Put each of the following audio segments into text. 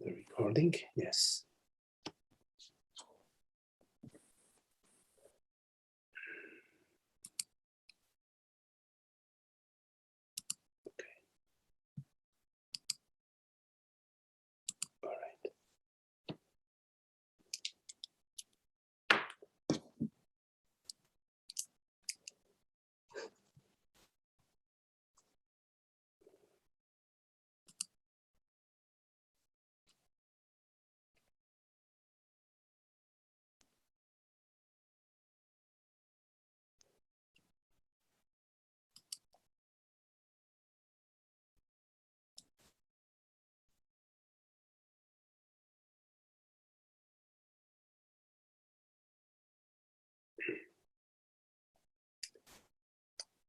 the recording, yes. Okay. All right.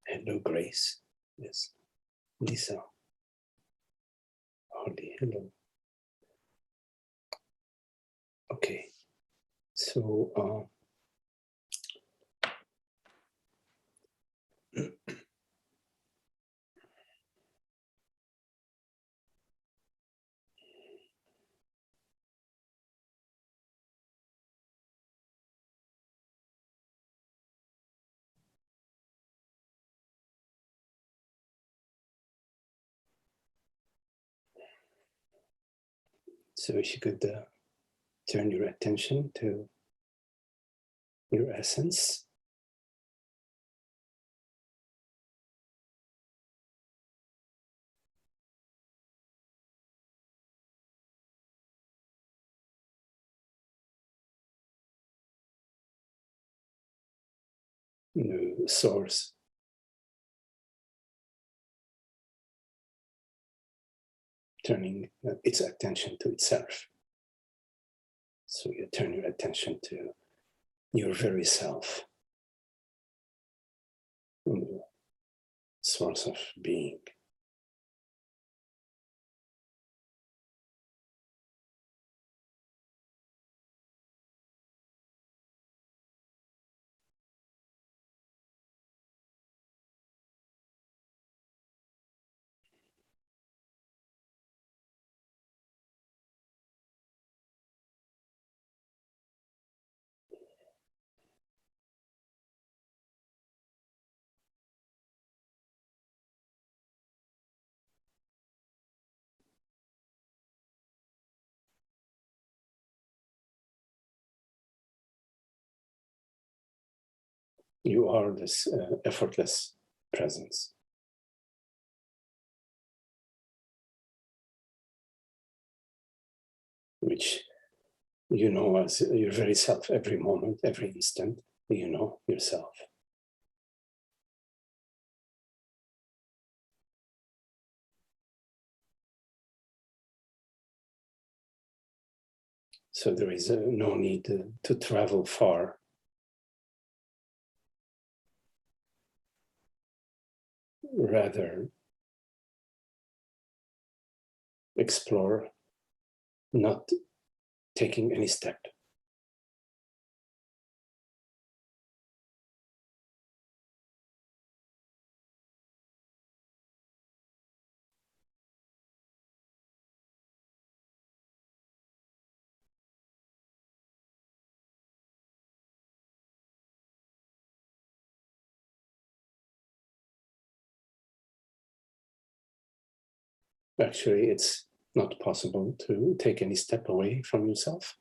Hello, Grace. Yes. Lisa. Hardy, hello. Okay. So, so if you could turn your attention to your essence. Source. Turning its attention to itself. So you turn your attention to your very self, the source of being. You are this effortless presence. Which you know as your very self, every moment, every instant, you know yourself. So there is no need to travel far. Rather, explore, not taking any step. Actually, it's not possible to take any step away from yourself.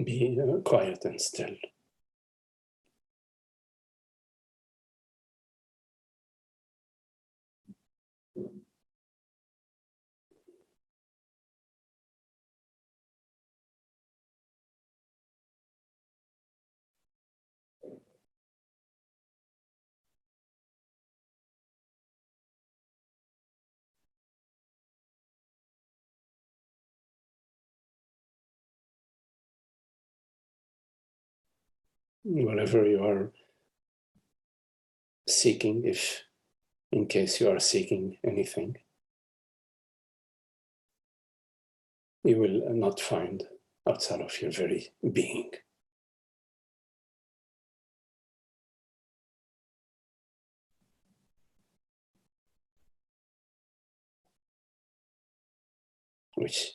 Be quiet and still. whatever you are seeking, if in case you are seeking anything, you will not find outside of your very being. Which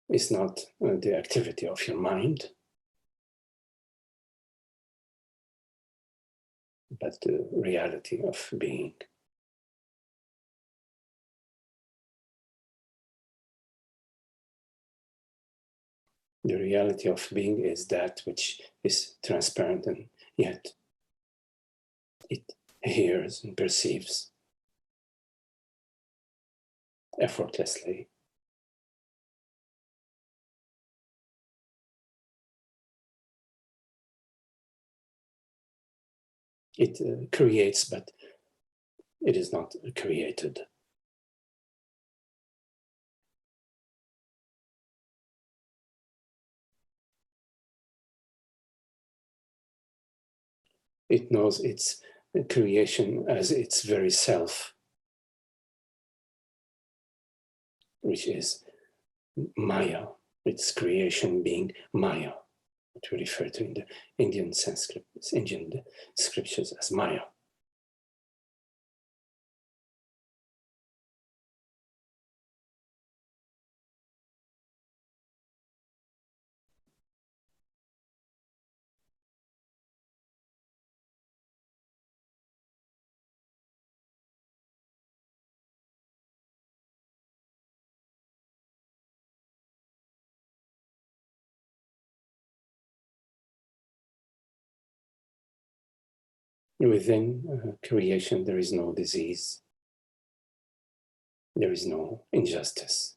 is not the activity of your mind, but the reality of being. The reality of being is that which is transparent, and yet it hears and perceives effortlessly. It creates, but it is not created. It knows its creation as its very self, which is Maya, its creation being Maya, which we refer to in the Indian scriptures as Maya. Within creation, there is no disease, there is no injustice.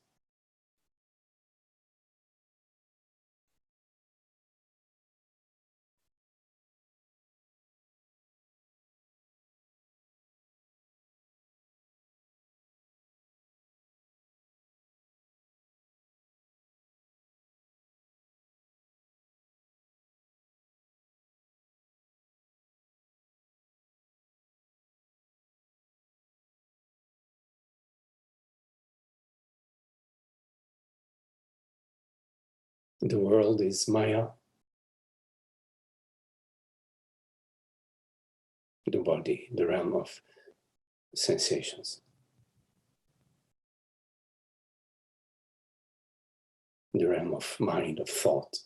The world is Maya, the body, the realm of sensations, the realm of mind, of thought.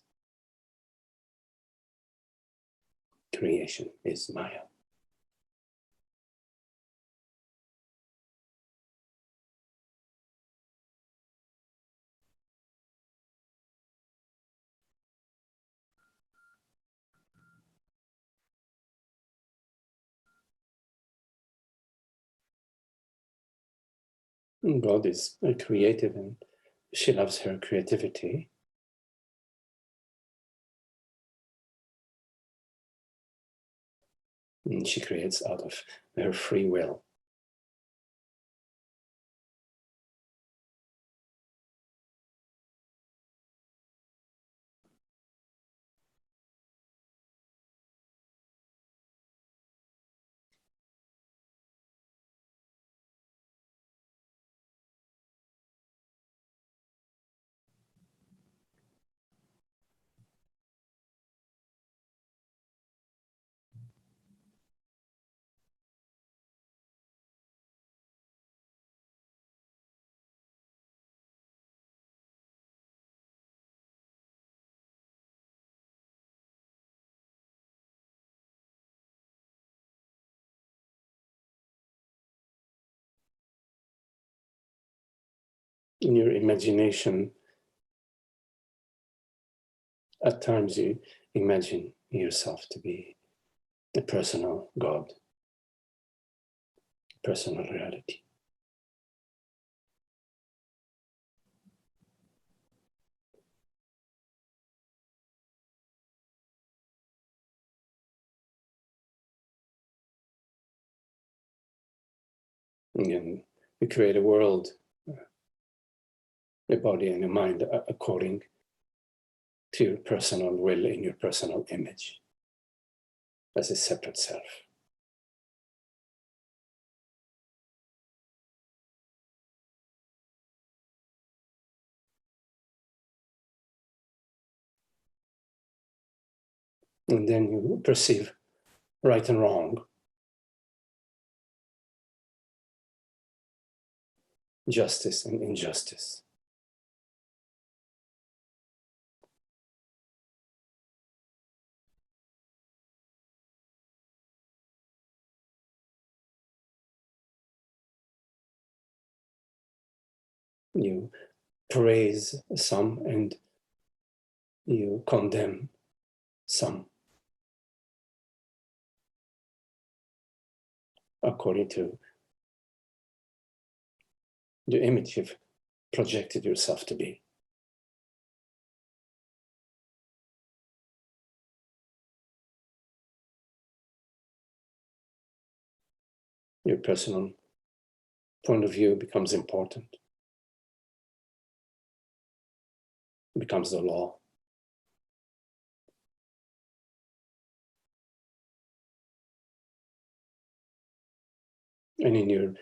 Creation is Maya. God is creative, and she loves her creativity. And she creates out of her free will. In your imagination, at times you imagine yourself to be a personal God, personal reality. And you create a world, a body and a mind according to your personal will in your personal image. as a separate self. And then you perceive right and wrong, justice and injustice. You praise some and you condemn some, according to the image you've projected yourself to be. Your personal point of view becomes important, becomes the law. And in your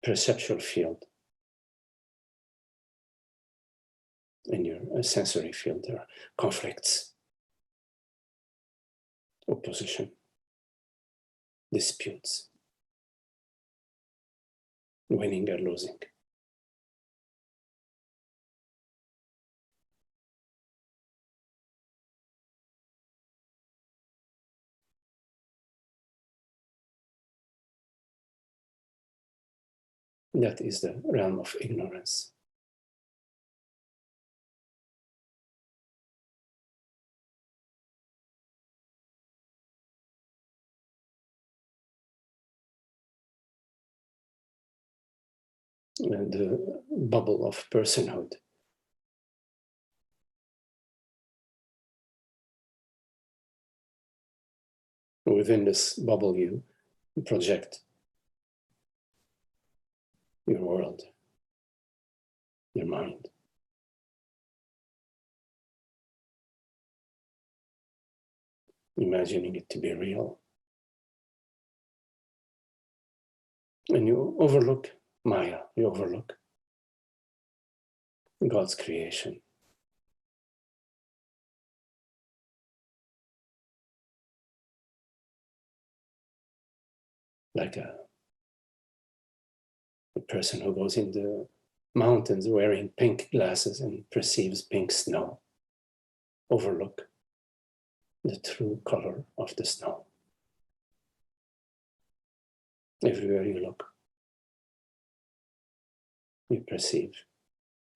perceptual field, in your sensory field, there are conflicts, opposition, disputes, winning or losing. That is the realm of ignorance. The bubble of personhood. Within this bubble, you project your world, your mind. Imagining it to be real. And you overlook Maya, you overlook God's creation. Like a person who goes in the mountains wearing pink glasses and perceives pink snow. Overlook the true color of the snow. Everywhere you look, you perceive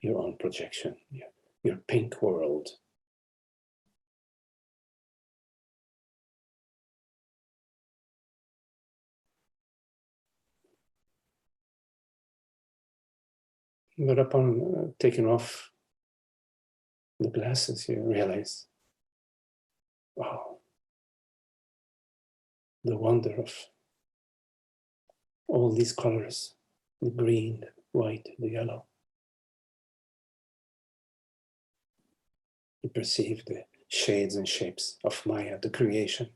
your own projection, your pink world. But upon taking off the glasses, you realize, wow, the wonder of all these colors, the green, the white, the yellow. You perceive the shades and shapes of Maya, the creation.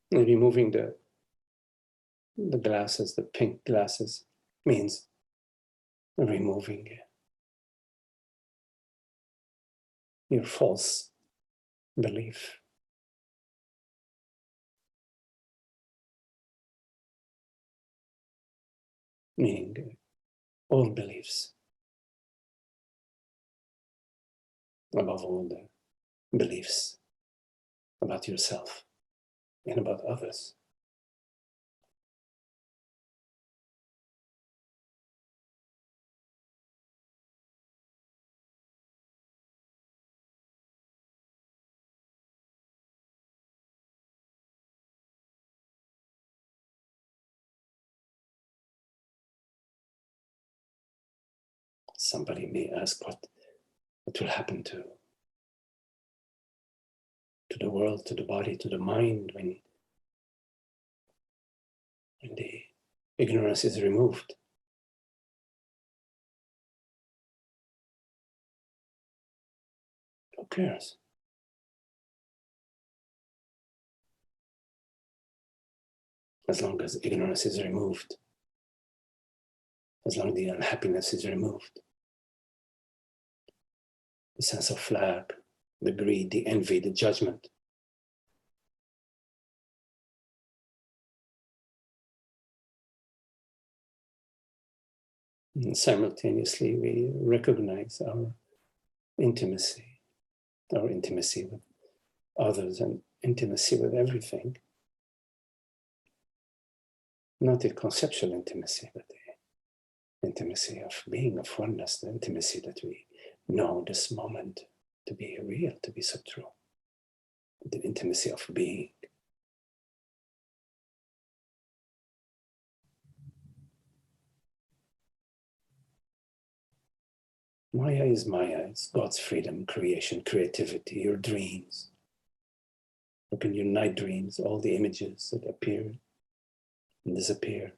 And removing the glasses, the pink glasses, means removing your false belief. Meaning all beliefs, above all the beliefs about yourself and about others. Somebody may ask what will happen to the world, to the body, to the mind when when the ignorance is removed. Who cares? As long as ignorance is removed, as long as the unhappiness is removed, the sense of lack, the greed, the envy, the judgment. And simultaneously, we recognize our intimacy with others and intimacy with everything. Not the conceptual intimacy, but the intimacy of being, of oneness, the intimacy that we know this moment to be real, to be so true. The intimacy of being. Maya is Maya. It's God's freedom, creation, creativity, your dreams. Look in your night dreams, all the images that appear and disappear.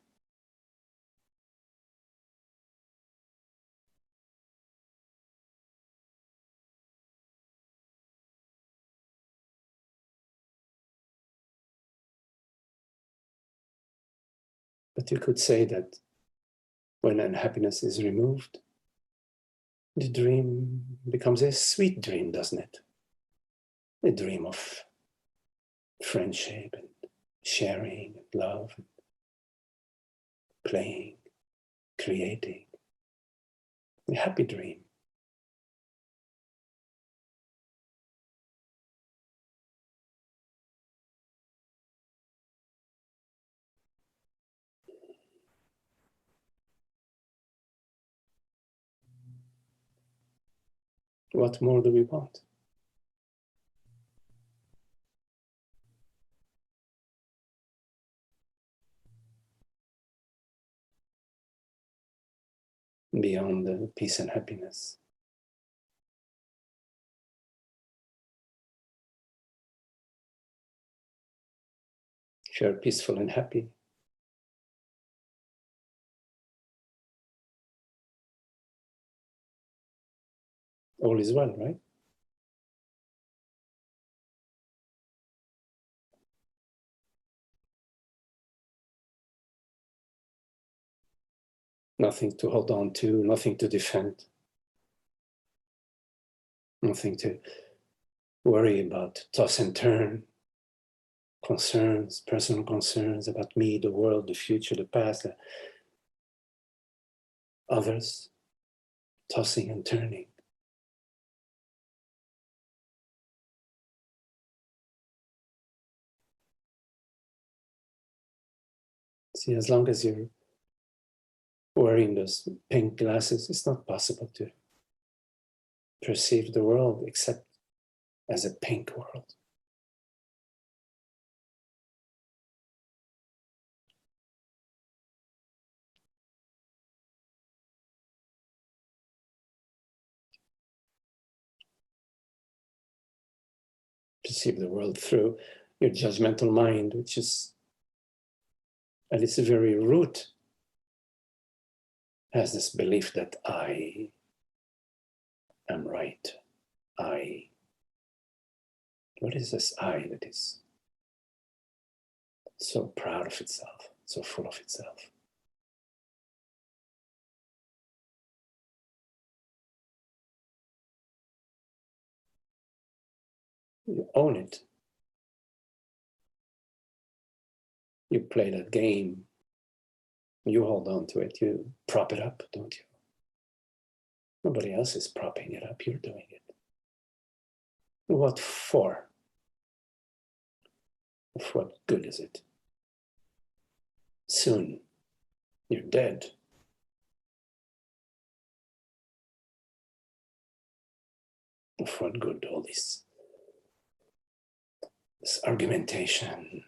But you could say that when unhappiness is removed, the dream becomes a sweet dream, doesn't it? A dream of friendship and sharing and love and playing, creating. A happy dream. What more do we want? Beyond the peace and happiness. If you're peaceful and happy, all is well, right? Nothing to hold on to, nothing to defend, nothing to worry about, toss and turn, concerns, personal concerns about me, the world, the future, the past, the others, tossing and turning. See, as long as you're wearing those pink glasses, it's not possible to perceive the world except as a pink world. Perceive the world through your judgmental mind, which is at its very root has this belief that I am right. What is this I that is so proud of itself, so full of itself? You own it. You play that game. You hold on to it. You prop it up, don't you? Nobody else is propping it up. You're doing it. What for? Of what good is it? Soon, you're dead. Of what good all this argumentation?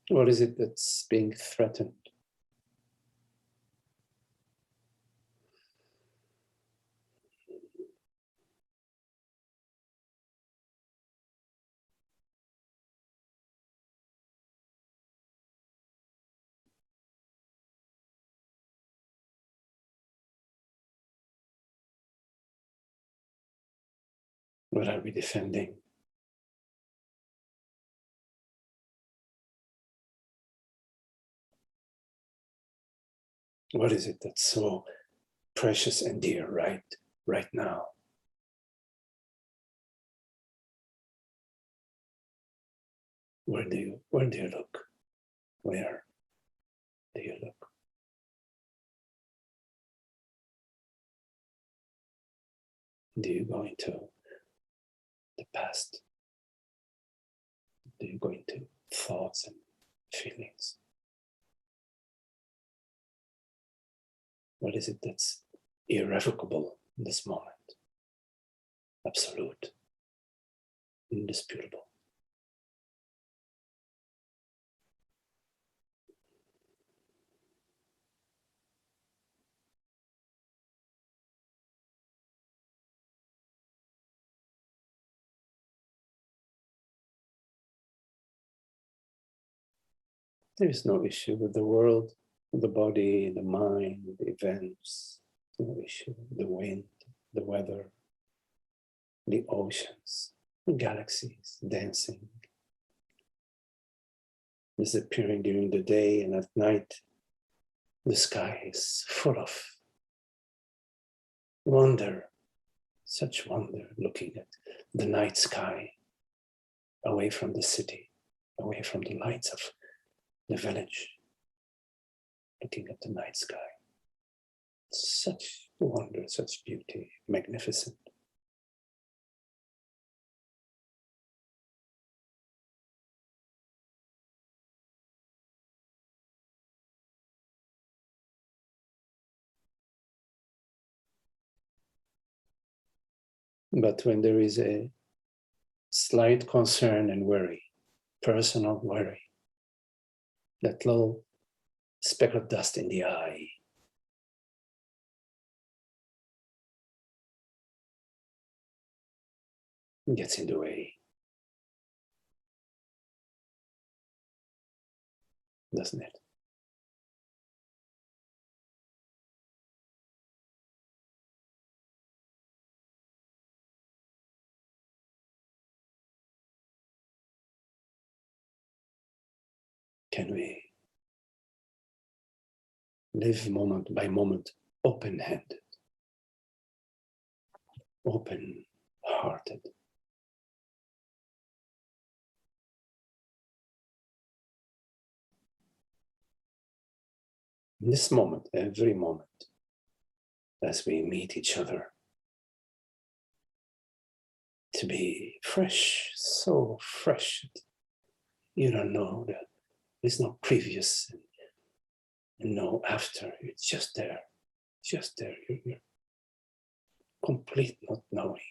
What is it that's being threatened? What are we defending? What is it that's so precious and dear right now? Where do you look? Where do you look? Do you go into the past? Do you go into thoughts and feelings? What is it that's irrevocable in this moment? Absolute, indisputable. There is no issue with the world, the body, the mind, the events. No issue with the wind, the weather, the oceans, the galaxies dancing, disappearing during the day, and at night the sky is full of wonder, such wonder, looking at the night sky, away from the city, away from the lights of the village, looking at the night sky. Such wonder, such beauty, magnificent. But when there is a slight concern and worry, personal worry, that little speck of dust in the eye, gets in the way, doesn't it? Can we live moment by moment, open-handed, open-hearted? In this moment, every moment, as we meet each other, to be fresh, so fresh. You don't know that there's no previous and no after. It's just there, just there. You're complete not knowing,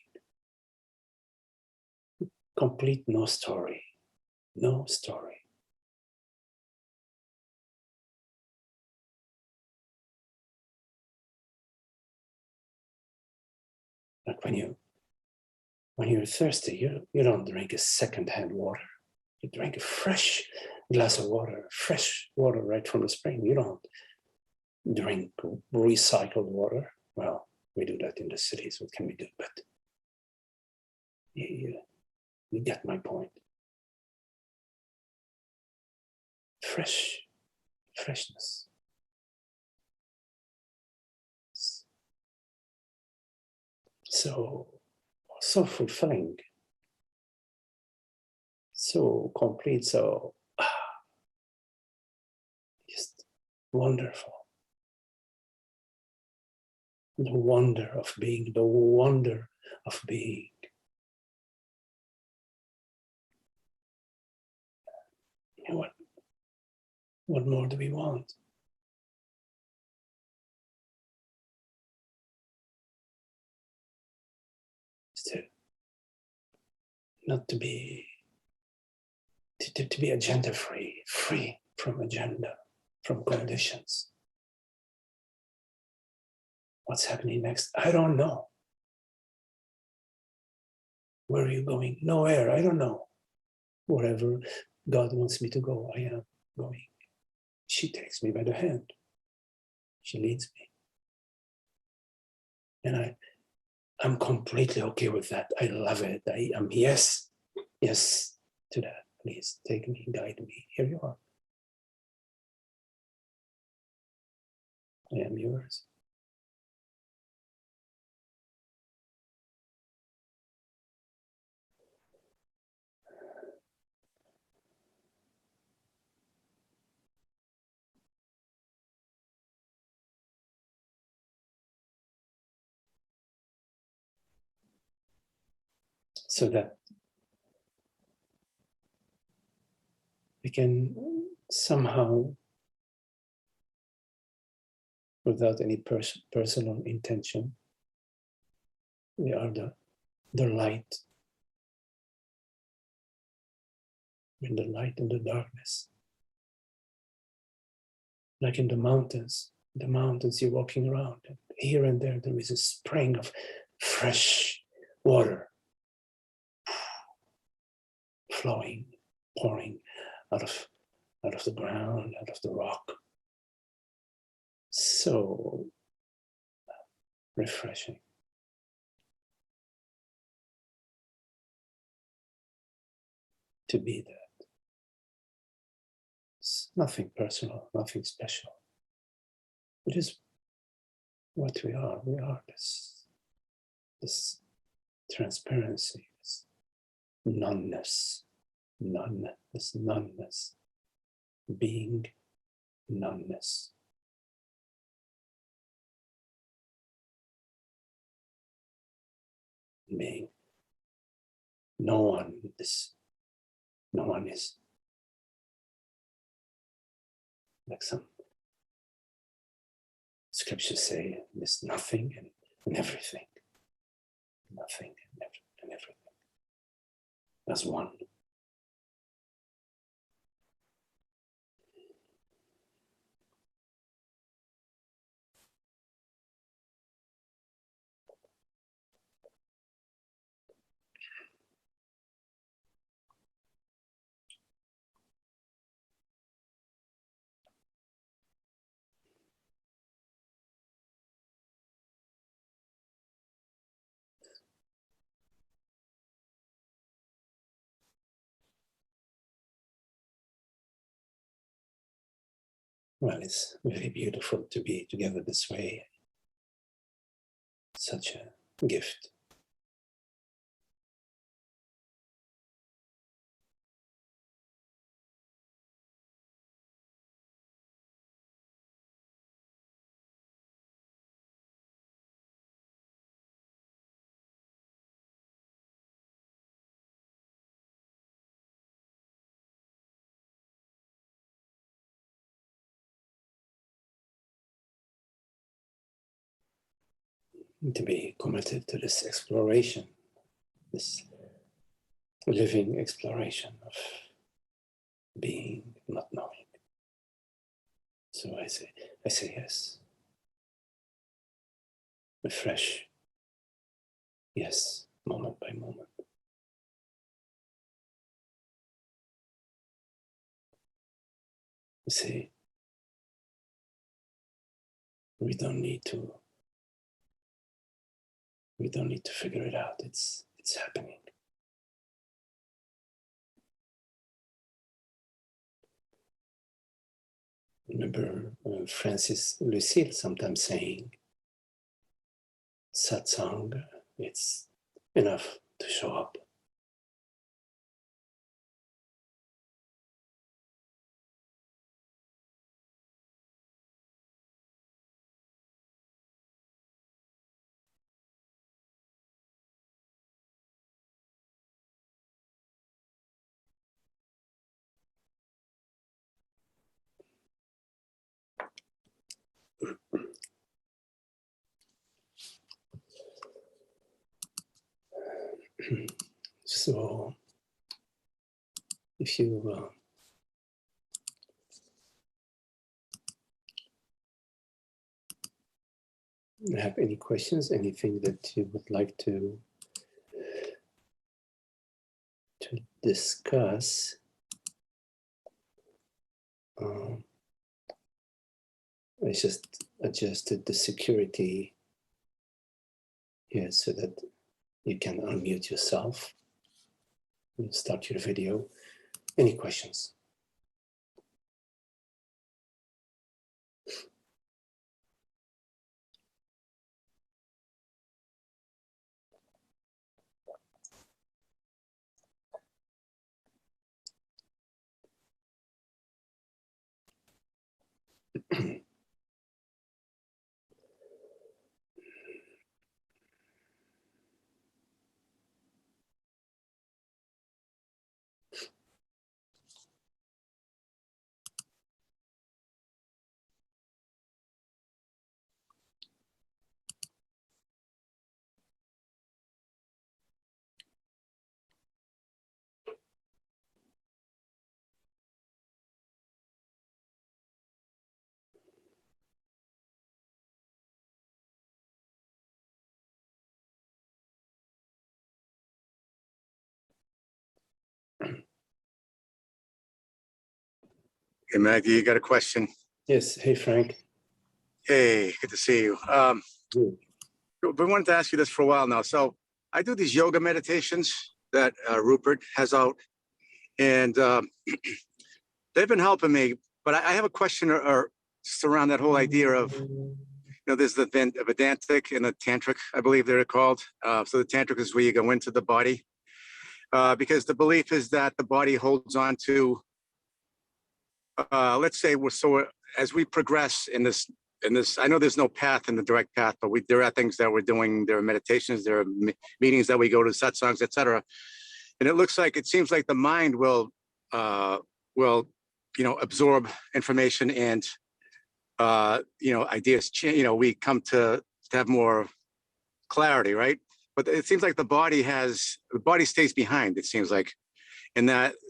complete no story, no story. Like when you're thirsty, you don't drink a second-hand water. You drink a fresh glass of water, fresh water right from the spring. You don't drink recycled water. Well, we do that in the cities. What can we do? But you get my point. Freshness. So fulfilling, so complete, so just wonderful. The wonder of being, the wonder of being. You know what more do we want? To not to be agenda free, free from agenda, from conditions. What's happening next? I don't know. Where are you going? Nowhere, I don't know. Wherever God wants me to go, I am going. She takes me by the hand. She leads me. And I'm completely okay with that. I love it. I am yes to that. Please take me, guide me. Here you are. I am yours. So that we can somehow, without any personal intention, we are the light. In the light and the darkness. Like in the mountains you're walking around, and here and there is a spring of fresh water flowing, pouring out of the ground, out of the rock. So refreshing. To be that. It's nothing personal, nothing special. It is what we are. We are this transparency, this noneness, being noneness. Being no one is like some scriptures say, there's nothing and everything. Nothing and everything. As one. Well, it's very beautiful to be together this way. Such a gift. To be committed to this exploration, this living exploration of being, not knowing. So I say yes. A fresh yes, moment by moment. I say we don't need to figure it out. It's happening. Remember Francis Lucille sometimes saying, satsang, it's enough to show up. So if you have any questions, anything that you would like to discuss. I just adjusted the security here so that you can unmute yourself and start your video. Any questions? Hey, Magdi, you got a question? Yes. Hey, Frank. Hey, good to see you. Been wanting to ask you this for a while now. So I do these yoga meditations that Rupert has out, and they've been helping me. But I have a question or just around that whole idea of, there's the Vedantic and the Tantric, I believe they're called. So the Tantric is where you go into the body, because the belief is that the body holds on to, let's say as we progress in this, I know there's no path in the direct path, but there are things that we're doing. There are meditations, there are meetings that we go to, satsangs, etc. And it seems like the mind will absorb information and ideas change. We come to have more clarity, right? But it seems like the body stays behind. It seems like.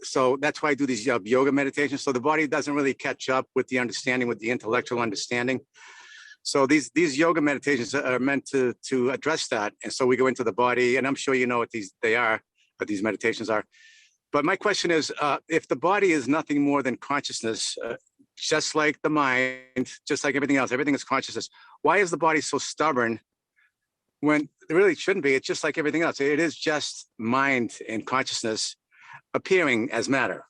So that's why I do these yoga meditations. So the body doesn't really catch up with the understanding, with the intellectual understanding. So these yoga meditations are meant to address that. And so we go into the body, and I'm sure you know what these meditations are. But my question is, if the body is nothing more than consciousness, just like the mind, just like everything else, everything is consciousness. Why is the body so stubborn when it really shouldn't be? It's just like everything else. It is just mind and consciousness appearing as matter.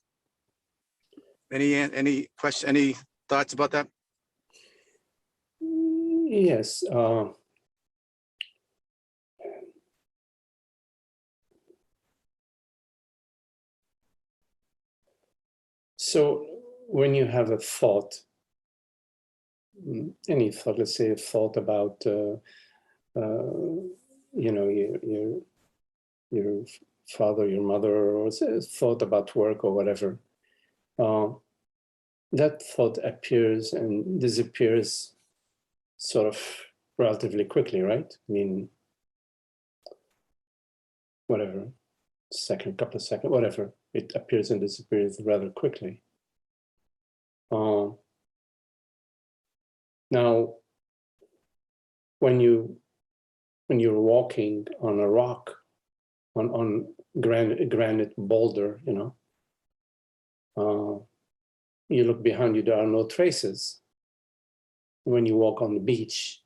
Any question? Any thoughts about that? Yes. So when you have a thought, any thought, let's say a thought about, your father, your mother, or a thought about work or whatever, that thought appears and disappears sort of relatively quickly, right? I mean, whatever, couple of seconds, whatever. It appears and disappears rather quickly. Now, when you're walking on a rock, on granite boulder, you look behind you, there are no traces. When you walk on the beach,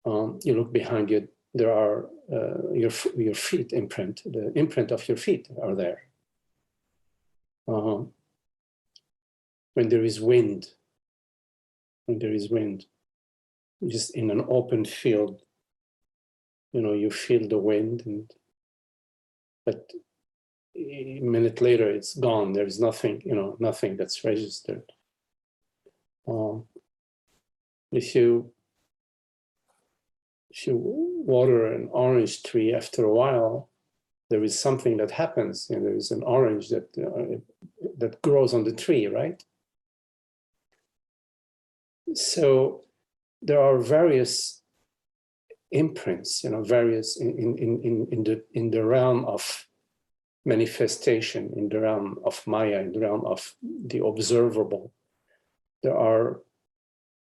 you look behind you, there are your feet imprint, the imprint of your feet are there. When there is wind, just in an open field, you feel the wind, but a minute later it's gone. There's nothing, nothing that's registered. If you water an orange tree, after a while, there is something that happens. There is an orange that grows on the tree, right? So there are various imprints, various in the realm of manifestation, in the realm of Maya, in the realm of the observable. There are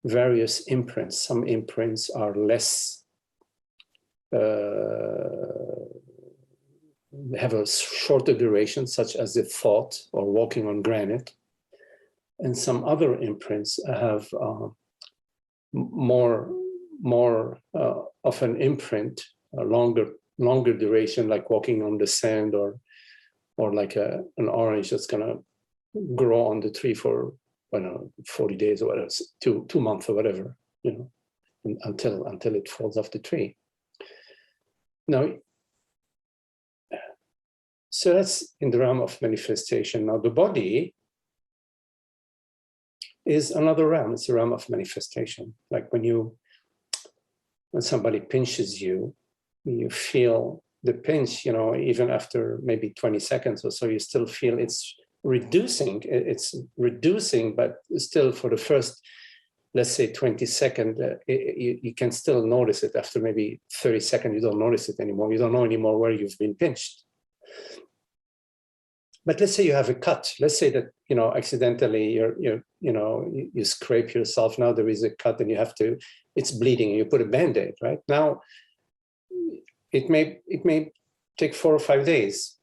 various imprints. Some imprints are less, have a shorter duration, such as the thought or walking on granite. And some other imprints have more of an imprint, a longer duration, like walking on the sand, or like an orange that's gonna grow on the tree for, I don't know, 40 days or whatever, 2 months or whatever, you know, until it falls off the tree. Now, so that's in the realm of manifestation. Now, the body is another realm. It's a realm of manifestation. Like when somebody pinches you, you feel the pinch, you know, even after maybe 20 seconds or so, you still feel it's reducing. It's reducing, but still for the first, let's say 20 seconds, you can still notice it. After maybe 30 seconds, you don't notice it anymore. You don't know anymore where you've been pinched. But let's say you have a cut. Let's say that, you know, accidentally you scrape yourself. Now there is a cut and it's bleeding and you put a Band-Aid, right? Now it may take 4 or 5 days.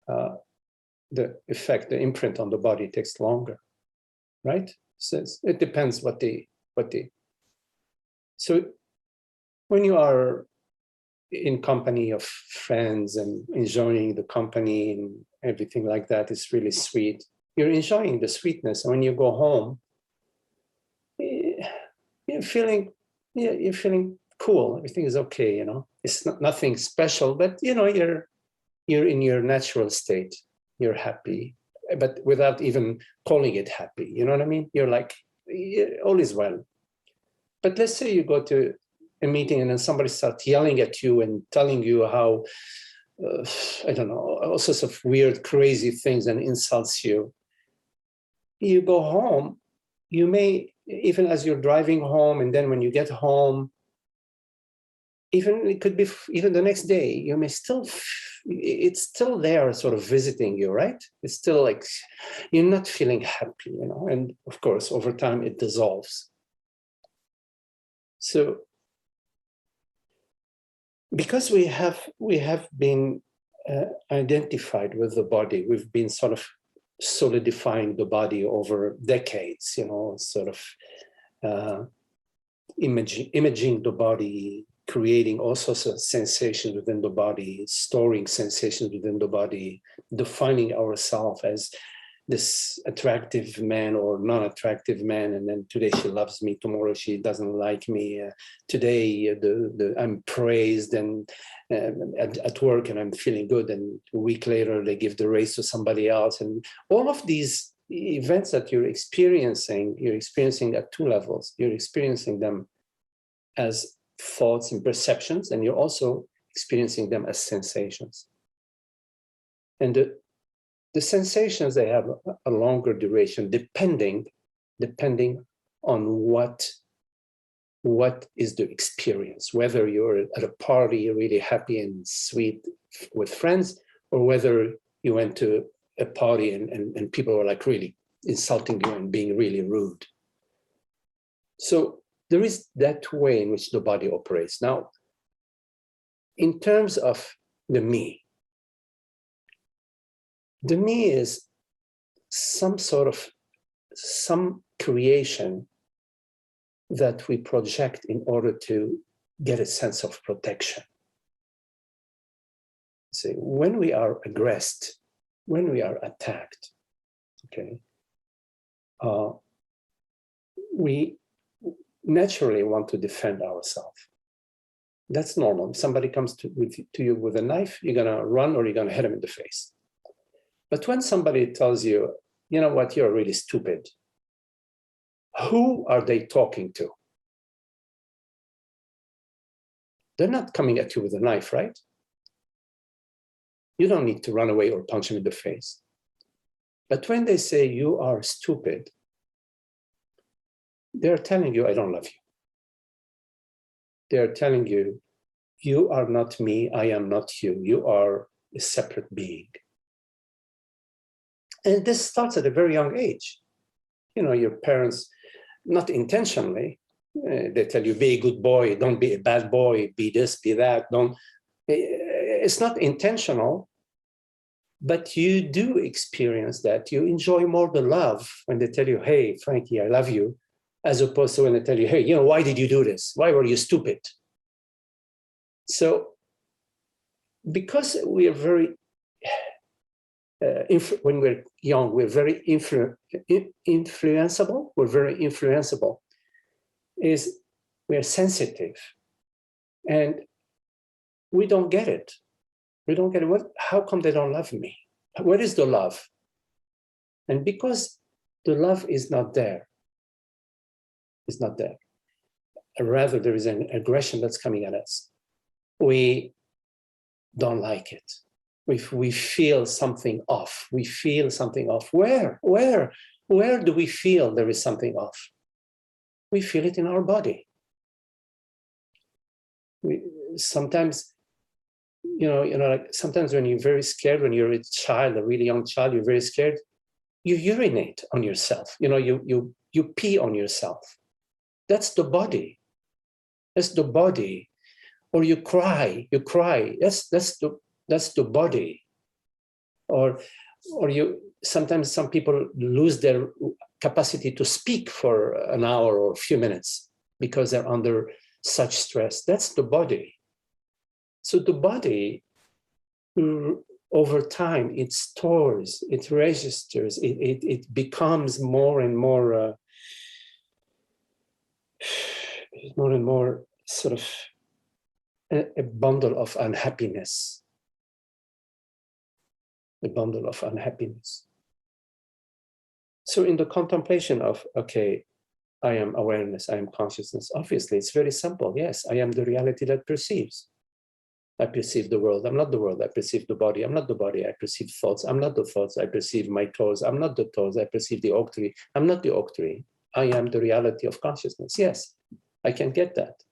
The effect, the imprint on the body takes longer, right? So it depends so when you are in company of friends and enjoying the company and everything like that, it's really sweet. You're enjoying the sweetness. And when you go home, you're feeling cool. Everything is okay, you know. It's nothing special, but you know, you're in your natural state. You're happy, but without even calling it happy. You know what I mean? You're like, all is well. But let's say you go to a meeting and then somebody starts yelling at you and telling you how, I don't know, all sorts of weird, crazy things and insults you. You go home, you may, even as you're driving home, and then when you get home, even it could be even the next day, you may still, it's still there sort of visiting you, right? It's still like, you're not feeling happy, you know, and of course, over time it dissolves. So, because we have been identified with the body, we've been sort of solidifying the body over decades, you know, sort of imaging the body, creating all sorts of sensations within the body, storing sensations within the body, defining ourselves as this attractive man or non-attractive man, and then today she loves me, tomorrow she doesn't like me. Today I'm praised and at work and I'm feeling good, and a week later they give the raise to somebody else. And all of these events that you're experiencing at 2 levels. You're experiencing them as thoughts and perceptions, and you're also experiencing them as sensations. And the sensations, they have a longer duration depending on what is the experience, whether you're at a party really happy and sweet with friends, or whether you went to a party and people were like really insulting you and being really rude. So there is that way in which the body operates. Now, in terms of the me is some creation that we project in order to get a sense of protection. See, when we are aggressed, when we are attacked, okay, we naturally want to defend ourselves. That's normal. If somebody comes to you with a knife, you're gonna run or you're gonna hit him in the face. But when somebody tells you, you know what, you're really stupid, who are they talking to? They're not coming at you with a knife, right? You don't need to run away or punch him in the face. But when they say you are stupid, they're telling you, I don't love you. They're telling you, you are not me, I am not you. You are a separate being. And this starts at a very young age. You know, your parents not intentionally. They tell you, be a good boy, don't be a bad boy, be this, be that. Don't. It's not intentional, but you do experience that. You enjoy more the love when they tell you, hey, Frankie, I love you, as opposed to when they tell you, hey, you know, why did you do this? Why were you stupid? So, because we are very, when we're young, we're very influenceable. We're very influenceable. We're sensitive, and we don't get it. We don't get it. How come they don't love me? Where is the love? And because the love is not there, it's not there. Rather, there is an aggression that's coming at us. We don't like it. We feel something off. We feel something off. Where do we feel there is something off? We feel it in our body. Sometimes, like sometimes when you're very scared, when you're a child, a really young child, you're very scared, you urinate on yourself. You pee on yourself. That's the body. That's the body. Or you cry. That's the body. Or sometimes some people lose their capacity to speak for an hour or a few minutes because they're under such stress. That's the body. So the body, over time, it stores, it registers, it becomes more and more sort of a bundle of unhappiness. A bundle of unhappiness. So in the contemplation of, okay, I am awareness, I am consciousness, obviously it's very simple. Yes, I am the reality that perceives. I perceive the world, I'm not the world. I perceive the body, I'm not the body. I perceive thoughts, I'm not the thoughts. I perceive my toes, I'm not the toes. I perceive the oak tree, I'm not the oak tree. I am the reality of consciousness. Yes, I can get that.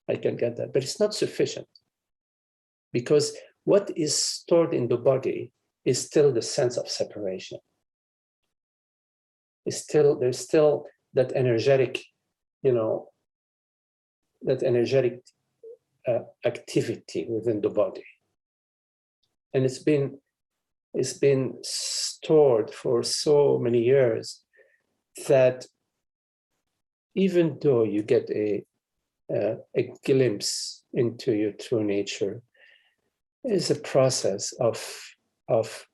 I can get that, but it's not sufficient, because what is stored in the body is still the sense of separation. There's still that energetic, activity within the body, and it's been stored for so many years that even though you get a glimpse into your true nature, is a process of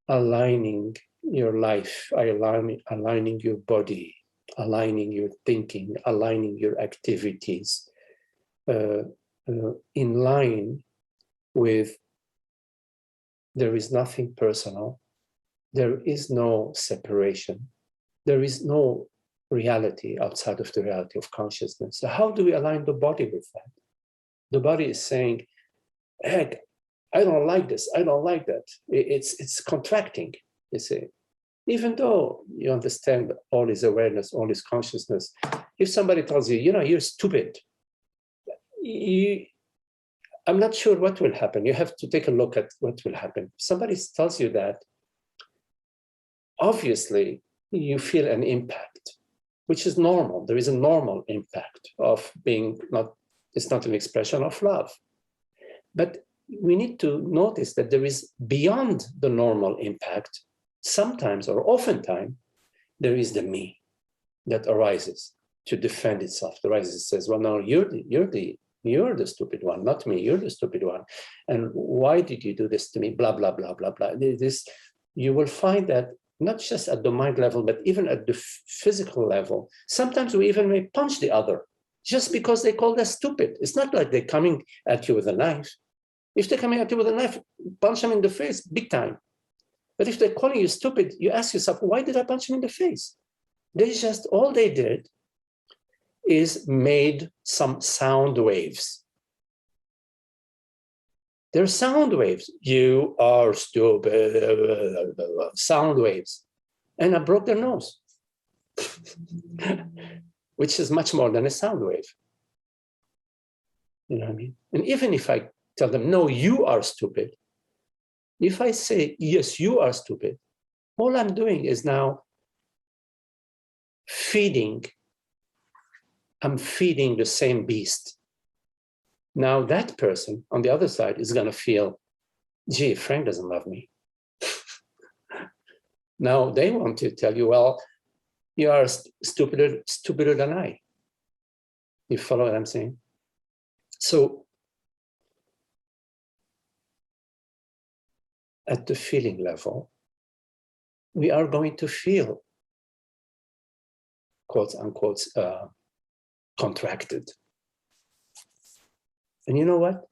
aligning your life, aligning your body, aligning your thinking, aligning your activities in line with there is nothing personal, there is no separation, there is no reality outside of the reality of consciousness. So how do we align the body with that? The body is saying, heck, I don't like this, I don't like that. It's contracting, you see. Even though you understand all is awareness, all is consciousness, if somebody tells you, you're stupid, I'm not sure what will happen. You have to take a look at what will happen. If somebody tells you that, obviously you feel an impact, which is normal. There is a normal impact of being it's not an expression of love. But we need to notice that there is beyond the normal impact, sometimes or oftentimes, there is the me that arises to defend itself. The arises and says, well, no, you're the stupid one, not me, you're the stupid one. And why did you do this to me? Blah, blah, blah, blah, blah. You will find that not just at the mind level, but even at the physical level. Sometimes we even may punch the other just because they called us stupid. It's not like they're coming at you with a knife. If they're coming at you with a knife, punch them in the face, big time. But if they're calling you stupid, you ask yourself, why did I punch them in the face? All they did is made some sound waves. They're sound waves. You are stupid, sound waves. And I broke their nose, which is much more than a sound wave. You know what I mean? And even if I tell them, no, you are stupid, if I say, yes, you are stupid, all I'm doing is now feeding. I'm feeding the same beast. Now that person on the other side is going to feel, gee, Frank doesn't love me. Now they want to tell you, well, you are stupider than I. You follow what I'm saying? So at the feeling level, we are going to feel, quotes unquote, contracted. And you know what?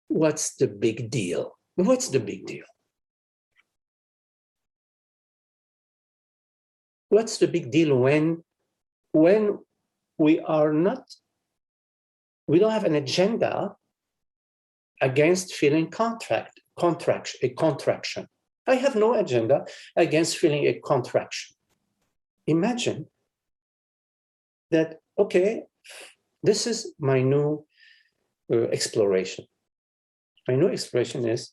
What's the big deal? What's the big deal? What's the big deal when we are not, we don't have an agenda against feeling a contraction. I have no agenda against feeling a contraction. Imagine that, okay, this is my new exploration. My new exploration is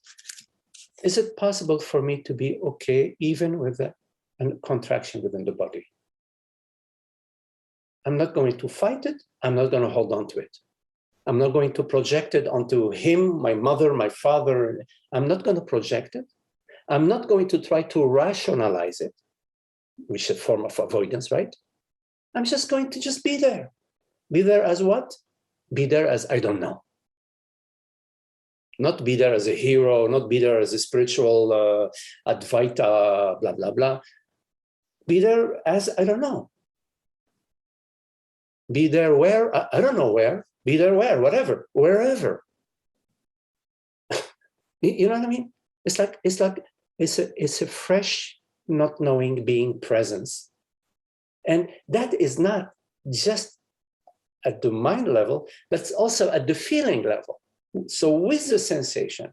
it possible for me to be okay even with a contraction within the body? I'm not going to fight it. I'm not going to hold on to it. I'm not going to project it onto him, my mother, my father. I'm not going to project it. I'm not going to try to rationalize it, which is a form of avoidance, right? I'm just going to just be there. Be there as what? Be there as I don't know. Not be there as a hero, not be there as a spiritual Advaita, blah, blah, blah. Be there as I don't know. Be there where? I don't know where. Be there where? Whatever, wherever. You know what I mean? It's a fresh, not knowing being presence. And that is not just at the mind level, that's also at the feeling level. So with the sensation,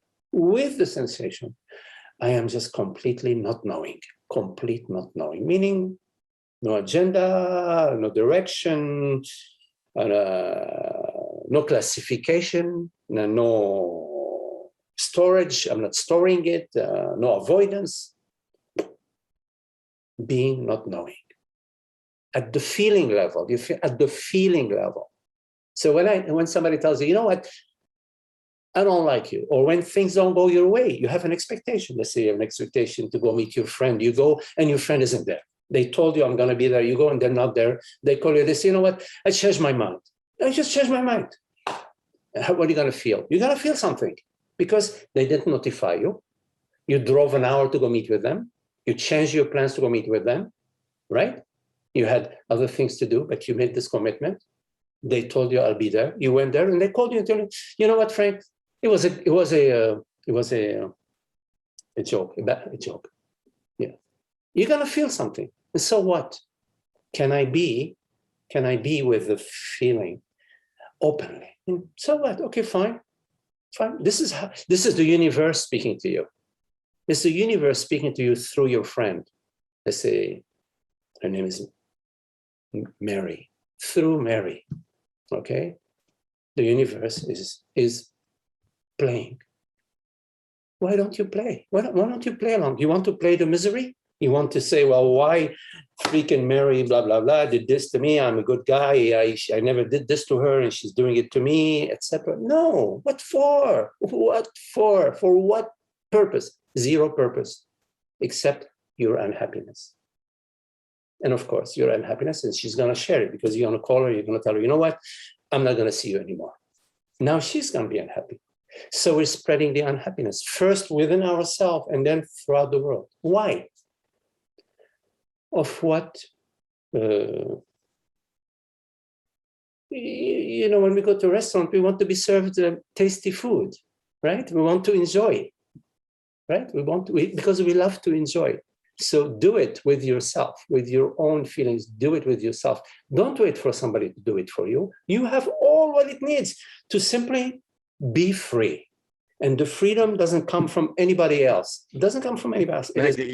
I am just completely not knowing, complete not knowing, meaning no agenda, no direction, no classification, no storage, I'm not storing it, no avoidance, being not knowing. At the feeling level, you feel at the feeling level. So when somebody tells you, you know what, I don't like you, or when things don't go your way, you have an expectation. Let's say you have an expectation to go meet your friend. You go and your friend isn't there. They told you I'm going to be there. You go and they're not there. They call you. They say, you know what? I changed my mind. I just changed my mind. What are you going to feel? You're going to feel something because they didn't notify you. You drove an hour to go meet with them. You changed your plans to go meet with them, right? You had other things to do, but you made this commitment. They told you I'll be there. You went there and they called you and told you, you know what, Frank? It was a joke, a joke. Yeah, you're gonna feel something. And so what? Can I be with the feeling openly? And so what? Okay, fine. This is the universe speaking to you. It's the universe speaking to you through your friend. Let's say her name is Mary. Through Mary. Okay? The universe is playing. Why don't you play? Why don't you play along? You want to play the misery? You want to say, well, why freaking Mary, blah, blah, blah, did this to me? I'm a good guy. I never did this to her and she's doing it to me, etc. No. What for? What for? For what purpose? Zero purpose, except your unhappiness. And of course, your unhappiness, and she's going to share it because you're going to call her, you're going to tell her, you know what? I'm not going to see you anymore. Now she's going to be unhappy. So we're spreading the unhappiness, first within ourselves and then throughout the world. Why? Of what, you know, when we go to a restaurant, we want to be served tasty food, right? We want to enjoy, right? Because we love to enjoy. So do it with yourself, with your own feelings. Do it with yourself. Don't wait for somebody to do it for you. You have all what it needs to simply be free. And the freedom doesn't come from anybody else. It doesn't come from anybody else. Magdi,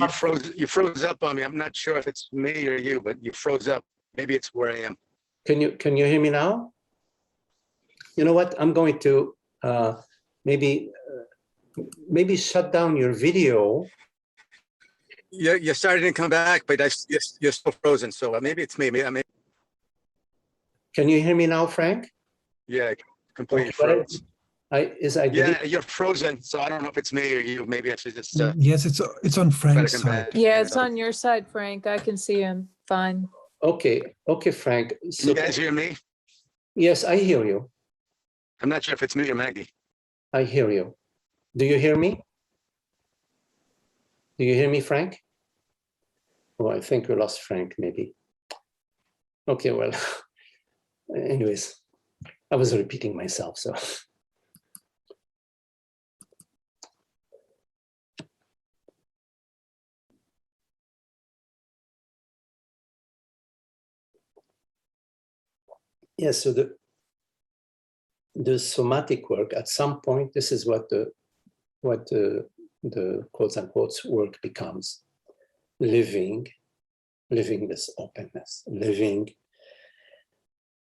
you froze up on me. I'm not sure if it's me or you, but you froze up. Maybe it's where I am. Can you hear me now? You know what? I'm going to maybe shut down your video You're starting to come back, but you're still frozen. So maybe it's me. Can you hear me now, Frank? Yeah, completely Okay, froze. I believe. Yeah, you're frozen. So I don't know if it's me or you. Maybe I should just Yes, it's on try to Frank's come side. back. Yeah, it's on your side, Frank. I can see him fine. Okay, Frank. Can So you guys hear me? yes, I hear you. I'm not sure if it's me or Magdi. I hear you. Do you hear me? Do you hear me, Frank? Oh, I think we lost Frank, maybe. Okay, well, anyways, I was repeating myself, so. Yes, so the somatic work, at some point, this is what the quotes unquote work becomes. Living this openness, living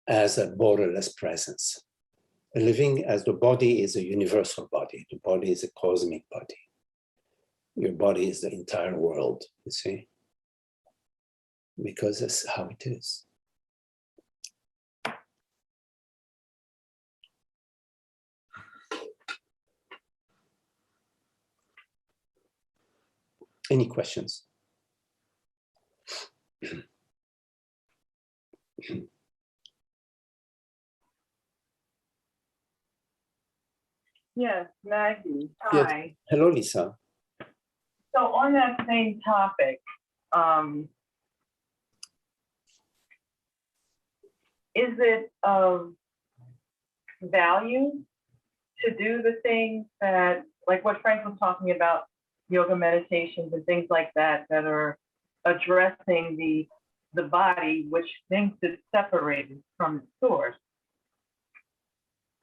as a borderless presence, living as the body is a universal body, the body is a cosmic body. Your body is the entire world, you see, because that's how it is. Any questions? Yes, Maggie. Yes. Hi. Hello, Lisa. So on that same topic, is it of value to do the things that, like what Frank was talking about, yoga meditations and things like that, that are addressing the body, which thinks it's separated from its source?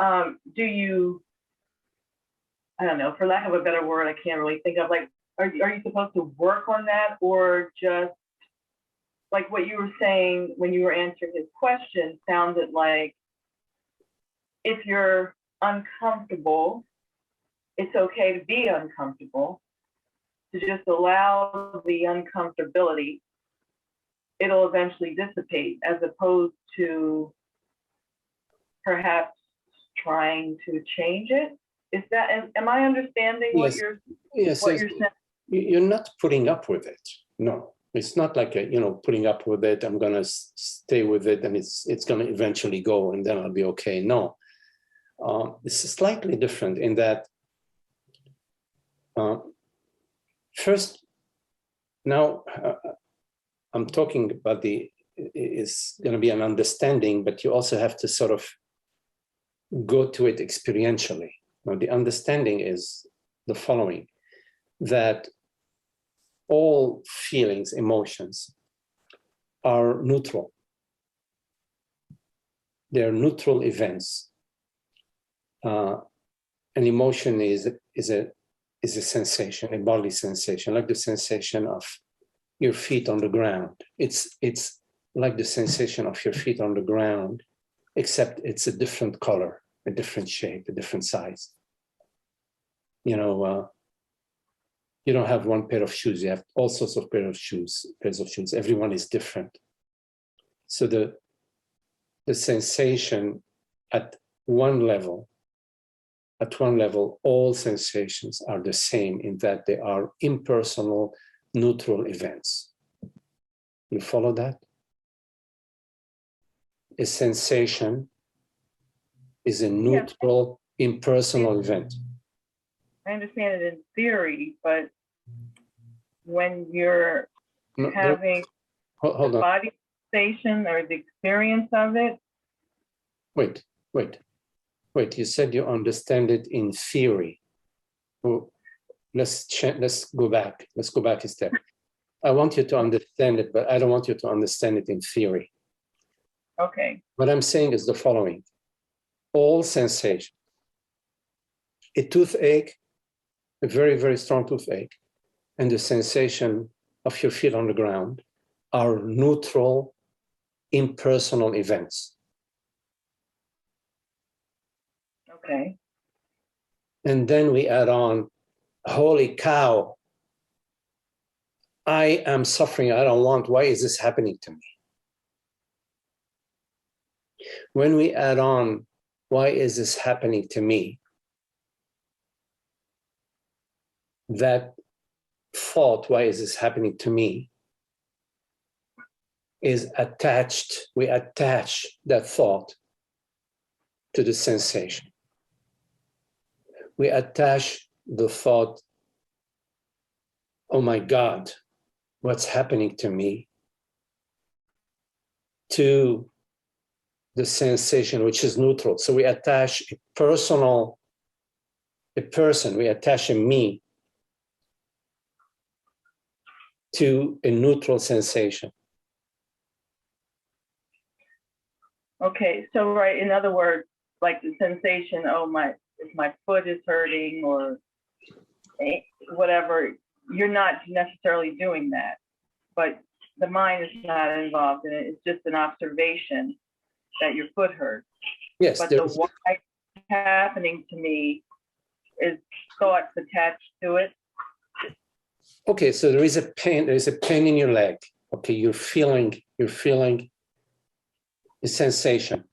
Do you, I don't know, for lack of a better word, I can't really think of, like, are you supposed to work on that, or just like what you were saying when you were answering his question sounded like if you're uncomfortable, it's okay to be uncomfortable, to just allow the uncomfortability, it'll eventually dissipate, as opposed to perhaps trying to change it. Is that, am I understanding what you're saying? You're not putting up with it. No, it's not like putting up with it. I'm gonna stay with it, and it's gonna eventually go, and then I'll be okay. No, this is slightly different in that. First, now I'm talking about it's going to be an understanding, but you also have to sort of go to it experientially. Now, the understanding is the following: that all feelings, emotions are neutral. They're neutral events. An emotion is a sensation, a bodily sensation, like the sensation of your feet on the ground. It's like the sensation of your feet on the ground, except it's a different color, a different shape, a different size. You don't have one pair of shoes, you have all sorts of pairs of shoes. Everyone is different. So the sensation at one level, all sensations are the same in that they are impersonal, neutral events. You follow that? A sensation is a neutral, impersonal event. I understand it in theory, but when you're having hold the on. body sensation or the experience of it. Wait, you said you understand it in theory. Well, let's go back. Let's go back a step. I want you to understand it, but I don't want you to understand it in theory. Okay. What I'm saying is the following: all sensation, a toothache, a very, very strong toothache, and the sensation of your feet on the ground are neutral, impersonal events. Okay. And then we add on, holy cow, I am suffering, I don't want, why is this happening to me? When we add on, why is this happening to me? That thought, why is this happening to me, is attached, we attach that thought to the sensation. We attach the thought, oh my God, what's happening to me, to the sensation, which is neutral. So we attach a person, we attach a me to a neutral sensation. Okay, so right, in other words, like the sensation, oh if my foot is hurting or whatever, you're not necessarily doing that, but the mind is not involved in it. It's just an observation that your foot hurts. Yes, but the why happening to me is thoughts attached to it. Okay, so there is a pain in your leg. Okay, you're feeling a sensation.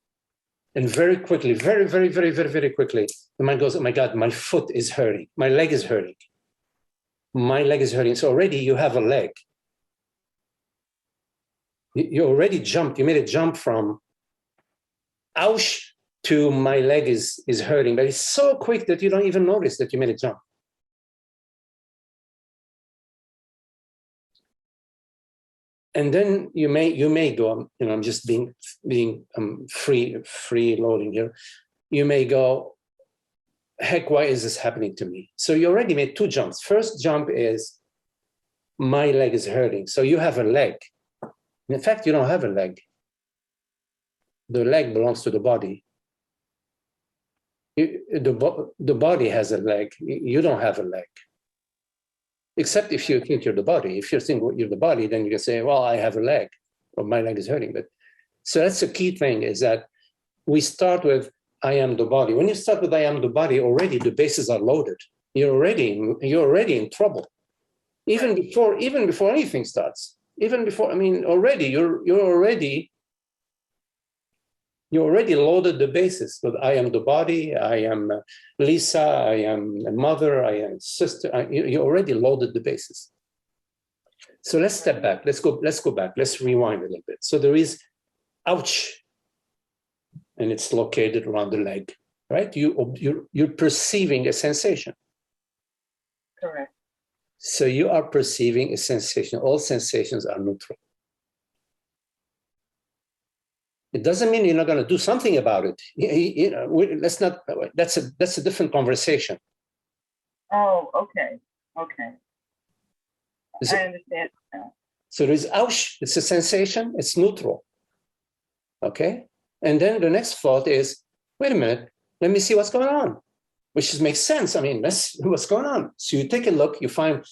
And very quickly, very quickly, the mind goes, oh my God, my foot is hurting. My leg is hurting. My leg is hurting. So already you have a leg. You already jumped. You made a jump from ouch to my leg is hurting. But it's so quick that you don't even notice that you made a jump. And then you may go, I'm just being free loading here. You may go, heck, why is this happening to me? So you already made two jumps. First jump is, my leg is hurting. So you have a leg. In fact, you don't have a leg. The leg belongs to the body. The body has a leg. You don't have a leg. Except if you think you're the body. If you think you're the body, then you can say, well, I have a leg, or my leg is hurting. But so that's the key thing, is that we start with, I am the body. When you start with I am the body, already the bases are loaded. You're already in trouble. Even before anything starts. Even before, already you're already loaded the basis with I am the body, I am Lisa, I am a mother, I am a sister. You already loaded the basis. So let's step back. Let's go back. Let's rewind a little bit. So there is ouch, and it's located around the leg, right? You're perceiving a sensation. Correct. So you are perceiving a sensation. All sensations are neutral. It doesn't mean you're not going to do something about it. Let's not. That's a different conversation. Oh, okay. I understand. So there is ouch. It's a sensation. It's neutral. Okay. And then the next thought is, wait a minute. Let me see what's going on, which makes sense. That's what's going on. So you take a look. You find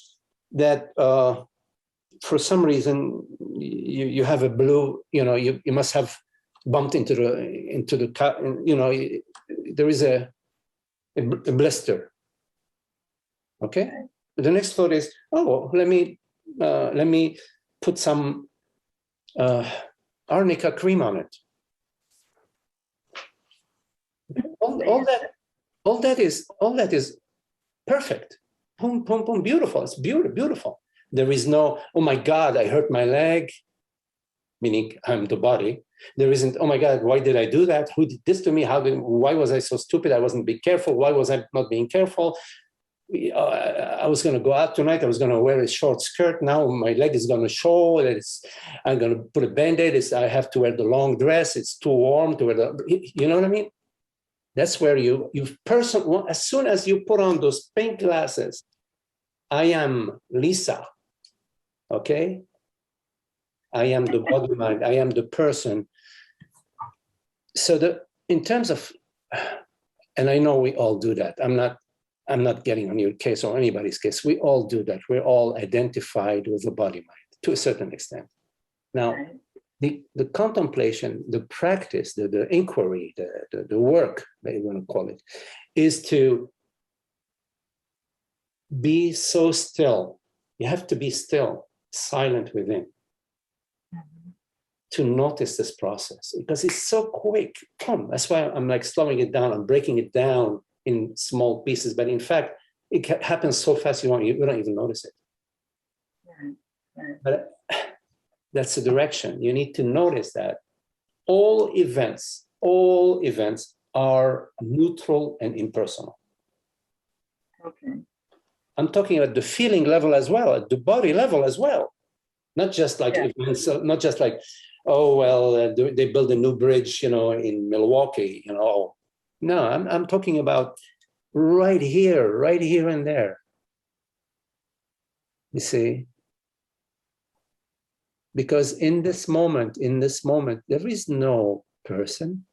that for some reason you have a blue. You must have bumped into the car. There is a blister. Okay. The next thought is, oh, let me put some arnica cream on it. All that is perfect. Boom, boom, boom, beautiful. It's beautiful. There is no, oh my God, I hurt my leg, meaning I'm the body. There isn't, oh my God, why did I do that? Who did this to me? Why was I so stupid? I wasn't being careful. Why was I not being careful? I was going to go out tonight. I was going to wear a short skirt. Now my leg is going to show. I'm going to put a Band-Aid. I have to wear the long dress. It's too warm to wear you know what I mean? That's where as soon as you put on those pink glasses, I am Lisa, okay? I am the body mind. I am the person. So in terms of, and I know we all do that. I'm not getting on your case or anybody's case. We all do that. We're all identified with the body mind to a certain extent. Now, the contemplation, the practice, the inquiry, the work that you want to call it, is to be so still. You have to be still. silent within to notice this process, because it's so quick. That's why I'm like slowing it down. I'm breaking it down in small pieces, but in fact, it happens so fast you don't even notice it. But that's the direction. You need to notice that all events are neutral and impersonal. Okay. I'm talking at the feeling level as well, at the body level as well. Not just like events, not just like, oh, well, they build a new bridge, in Milwaukee, No, I'm talking about right here and there. You see? Because in this moment, there is no person.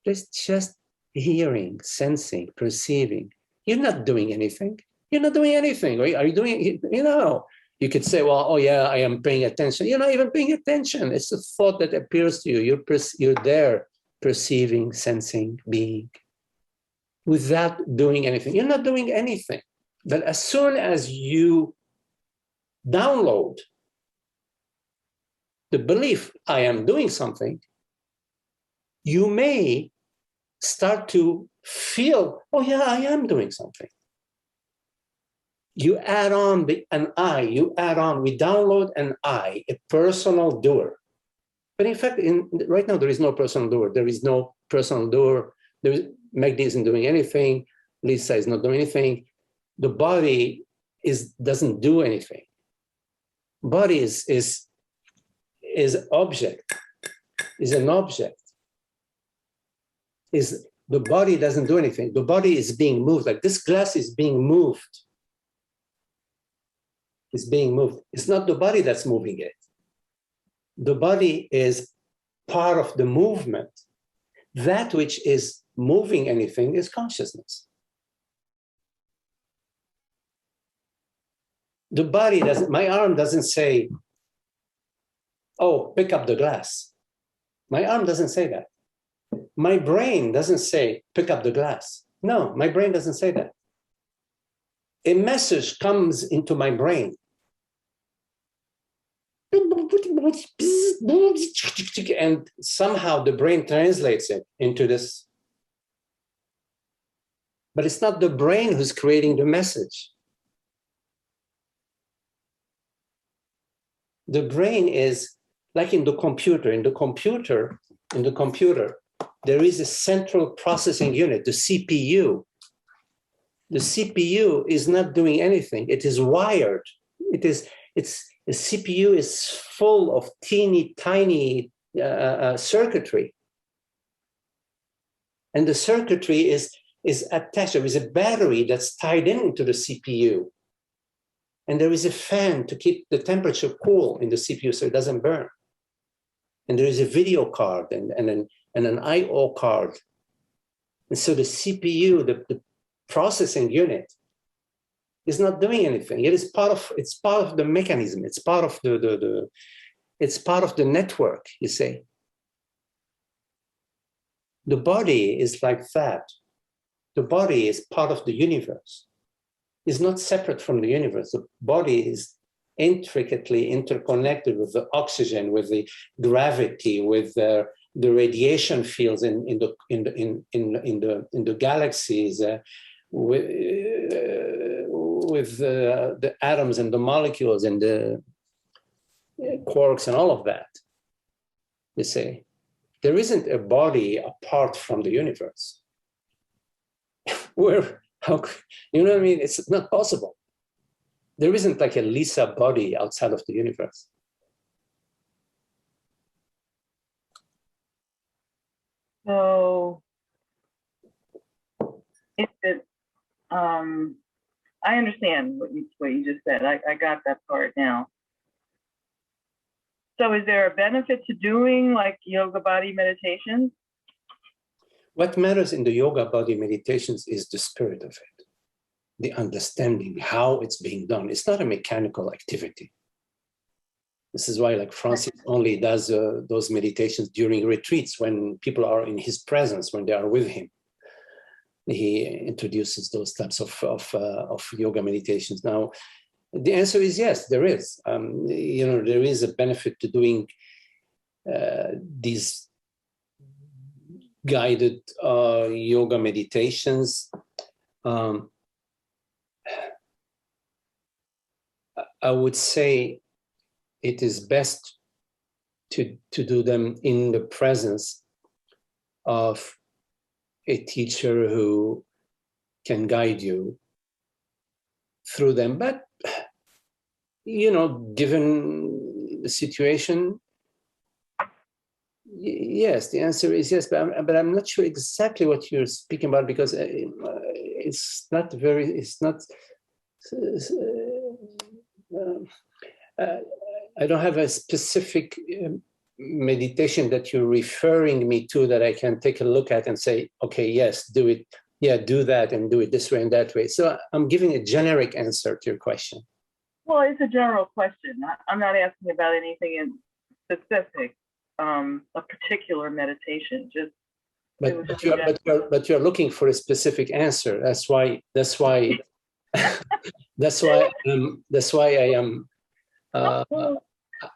There's just hearing, sensing, perceiving. You're not doing anything. Are you doing, you could say, well, oh yeah, I am paying attention. You're not even paying attention. It's a thought that appears to you. You're there, perceiving, sensing, being, without doing anything. You're not doing anything. But as soon as you download the belief, I am doing something, you may start to feel, oh yeah, I am doing something. You add on an I, we download an I, a personal doer. But in fact, right now, there is no personal doer. Magdi isn't doing anything. Lisa is not doing anything. The body doesn't do anything. Body is object, is an object. The body doesn't do anything. The body is being moved. Like this glass is being moved. It's being moved. It's not the body that's moving it. The body is part of the movement. That which is moving anything is consciousness. The body doesn't, my arm doesn't say, oh, pick up the glass. My arm doesn't say that. My brain doesn't say, pick up the glass. No, my brain doesn't say that. A message comes into my brain. And somehow the brain translates it into this. But it's not the brain who's creating the message. The brain is like in the computer. In the computer, there is a central processing unit, the CPU. The CPU is not doing anything. It is wired. The CPU is full of teeny tiny circuitry. And the circuitry is attached. There is a battery that's tied into the CPU. And there is a fan to keep the temperature cool in the CPU so it doesn't burn. And there is a video card and an I/O card. And so the CPU, the processing unit, is not doing anything. It's part of the mechanism. It's part of it's part of the network, you see. The body is like that. The body is part of the universe. It's not separate from the universe. The body is intricately interconnected with the oxygen, with the gravity, with the radiation fields in the galaxies, with the atoms and the molecules and the quarks and all of that. You see, there isn't a body apart from the universe. You know what I mean? It's not possible. There isn't like a Lisa body outside of the universe. So, I understand what you just said. I got that part now. So is there a benefit to doing like yoga body meditation? What matters in the yoga body meditations is the spirit of it, the understanding how it's being done. It's not a mechanical activity. This is why like Francis only does those meditations during retreats when people are in his presence, when they are with him. He introduces those types of yoga meditations. Now, The answer is yes, there is. There is a benefit to doing these guided yoga meditations. I would say it is best to do them in the presence of a teacher who can guide you through them. But, given the situation, yes, the answer is yes, but I'm not sure exactly what you're speaking about, because it's not. I don't have a specific meditation that you're referring me to that I can take a look at and say, okay, yes, do it. Yeah, do that and do it this way and that way. So I'm giving a generic answer to your question. Well, it's a general question. I'm not asking about anything in specific, a particular meditation. Just but you're looking for a specific answer. That's why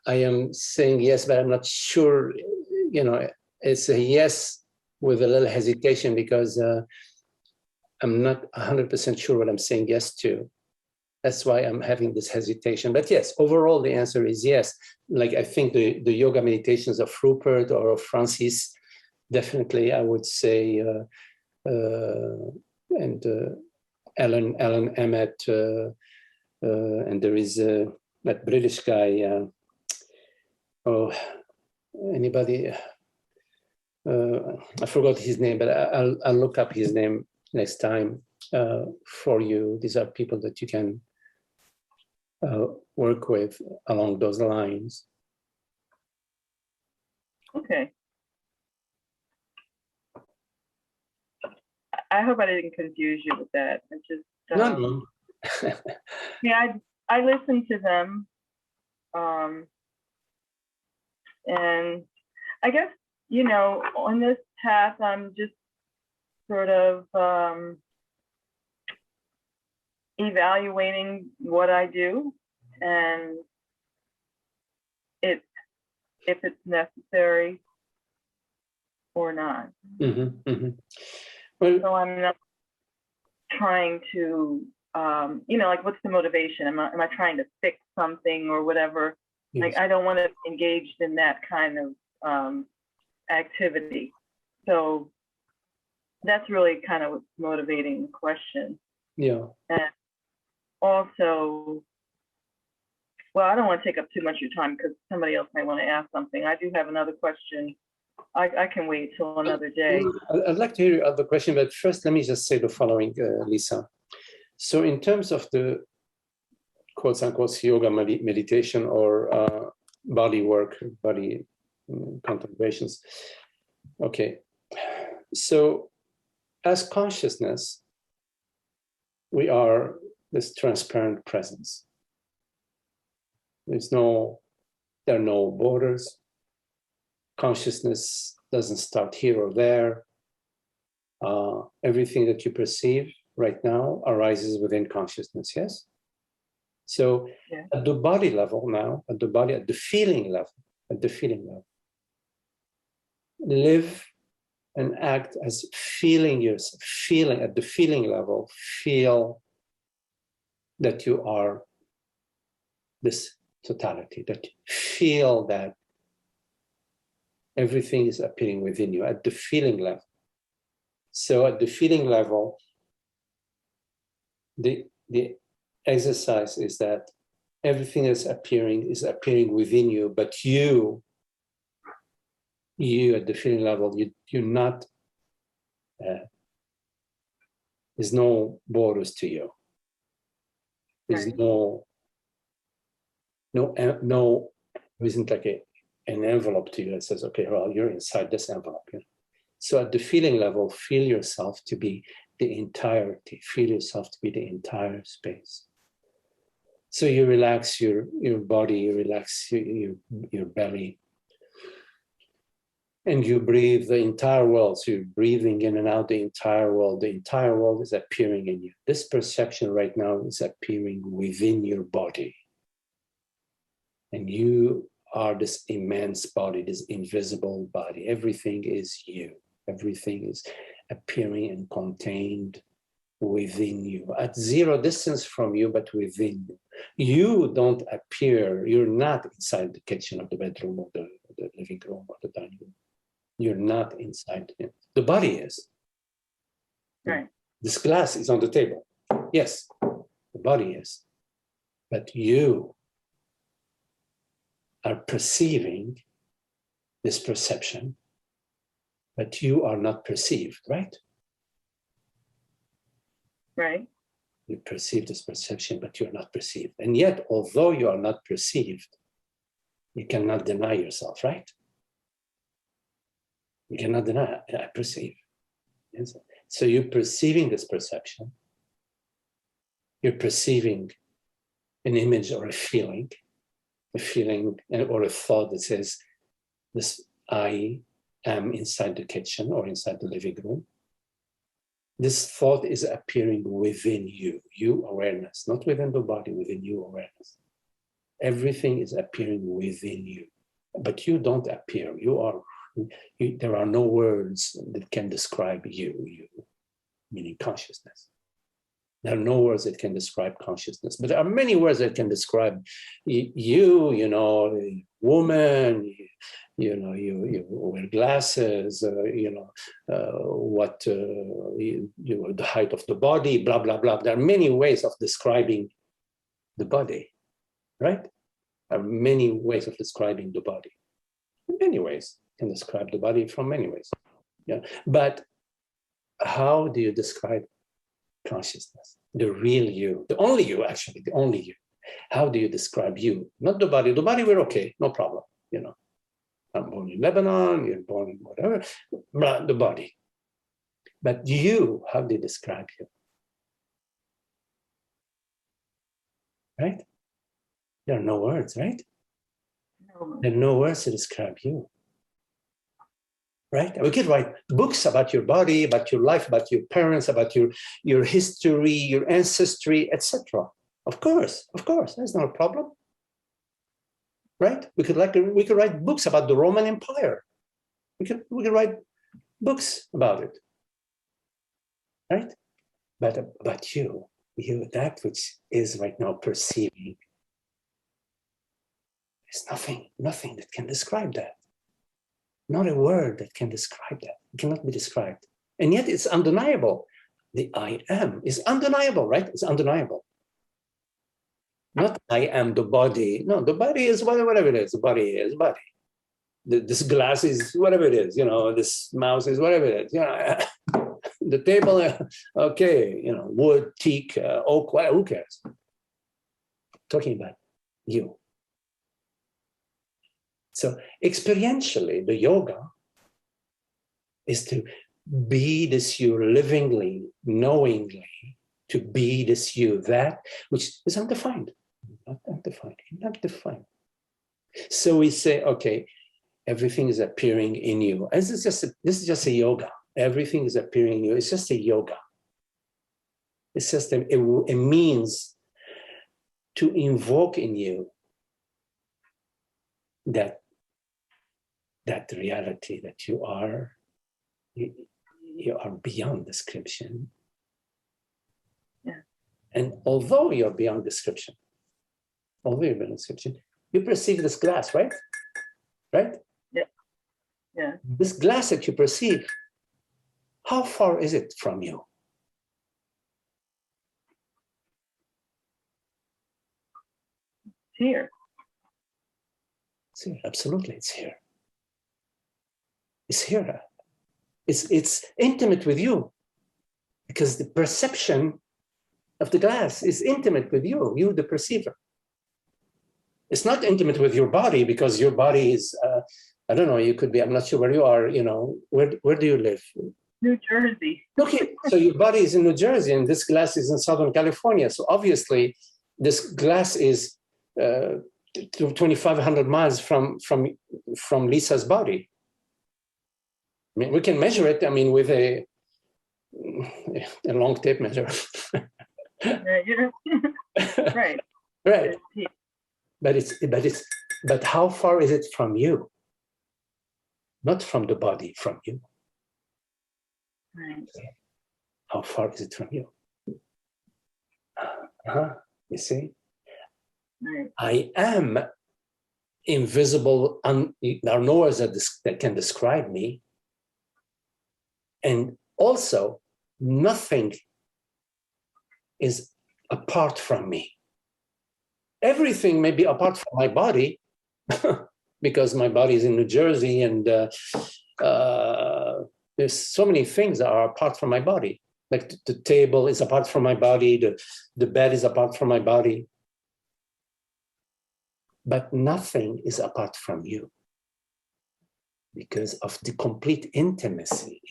I am saying yes, but I'm not sure. It's a yes with a little hesitation, because I'm not 100% sure what I'm saying yes to. That's why I'm having this hesitation. But yes, overall, the answer is yes. Like, I think the yoga meditations of Rupert or of Francis, definitely, I would say, and Alan Emmett, and there is that British guy. Anybody? I forgot his name, but I'll look up his name next time for you. These are people that you can work with along those lines. Okay. I hope I didn't confuse you with that. I just No. yeah, I listen to them, and I guess on this path I'm just sort of evaluating what I do and if it's necessary or not. Mm-hmm, mm-hmm. Well, so I'm not trying to, like, what's the motivation? Am I trying to fix something or whatever? Yes. Like, I don't want to engage in that kind of activity. So that's really kind of what's motivating the question. Yeah. And also, well, I don't want to take up too much of your time because somebody else might want to ask something. I do have another question. I can wait till another day. I'd like to hear your other question, but first let me just say the following, Lisa. So in terms of the quotes unquote yoga meditation or body work, body contemplations, okay. So as consciousness, we are this transparent presence. There are no borders. Consciousness doesn't start here or there. Everything that you perceive right now arises within consciousness, yes? So yeah. At the body level now, at the feeling level, live and act as feeling at the feeling level, feel that you are this totality, that feel that everything is appearing within you at the feeling level. So at the feeling level, the exercise is that everything is appearing within you, but you at the feeling level, you're not, there's no borders to you. There's right. no, there isn't like an envelope to you that says, okay, well, you're inside this envelope. Yeah? So at the feeling level, feel yourself to be the entirety, feel yourself to be the entire space. So you relax your body, you relax your belly. And you breathe the entire world. So you're breathing in and out the entire world. The entire world is appearing in you. This perception right now is appearing within your body. And you are this immense body, this invisible body. Everything is you. Everything is appearing and contained within you, at zero distance from you, but within you. You don't appear, you're not inside the kitchen or the bedroom or the living room or the dining room. You're not inside it. The body is. Right. This glass is on the table. Yes, the body is. But you are perceiving this perception, but you are not perceived, right? Right. You perceive this perception, but you're not perceived. And yet, although you are not perceived, you cannot deny yourself, right? You cannot deny, I perceive. Yes? So you're perceiving this perception. You're perceiving an image or a feeling or a thought that says, this I am inside the kitchen or inside the living room. This thought is appearing within you awareness, not within the body, within you awareness. Everything is appearing within you, but you don't appear. There are no words that can describe you, meaning consciousness. There are no words that can describe consciousness, but there are many words that can describe you, woman, you wear glasses, the height of the body, blah, blah, blah. There are many ways of describing the body, right? There are many ways of describing the body. Many ways can describe the body from many ways. Yeah. But how do you describe consciousness? The real you, the only you, actually, the only you. How do you describe you? Not the body. The body, we're okay, no problem, I'm born in Lebanon, you're born in whatever, the body. But you, how do you describe you? Right? There are no words, right? No. There are no words to describe you. Right? We could write books about your body, about your life, about your parents, about your history, your ancestry, etc. Of course, that's not a problem. Right? We could write books about the Roman Empire. We could write books about it. Right? But about you, that which is right now perceiving, there's nothing that can describe that. Not a word that can describe that. It cannot be described. And yet it's undeniable. The I am is undeniable, right? It's undeniable. Not I am the body. No, the body is whatever it is. The body is body. This glass is whatever it is. This mouse is whatever it is. The table, okay, wood, teak, oak, whatever, who cares? Talking about you. So experientially, the yoga is to be this you livingly, knowingly, to be this you, that which is undefined, not defined. So we say, okay, everything is appearing in you. This is just a yoga. Everything is appearing in you. It's just a yoga. It's just a means to invoke in you that reality that you are beyond description. Yeah. And although you're beyond description, you perceive this glass, right? Right? Yeah. This glass that you perceive, how far is it from you? Here. It's here. Absolutely, it's here. It's here. It's intimate with you because the perception of the glass is intimate with you, the perceiver. It's not intimate with your body because your body is, I don't know, you could be, I'm not sure where you are, where do you live? New Jersey. Okay, so your body is in New Jersey and this glass is in Southern California. So obviously this glass is 2,500 miles from Lisa's body. I mean, we can measure it, I mean, with a long tape measure. Right. Right. But how far is it from you? Not from the body, from you. Right. How far is it from you? You see? Right. I am invisible, there are no words that can describe me. And also, nothing is apart from me. Everything may be apart from my body, because my body is in New Jersey, and there's so many things that are apart from my body. Like the table is apart from my body, the bed is apart from my body. But nothing is apart from you because of the complete intimacy.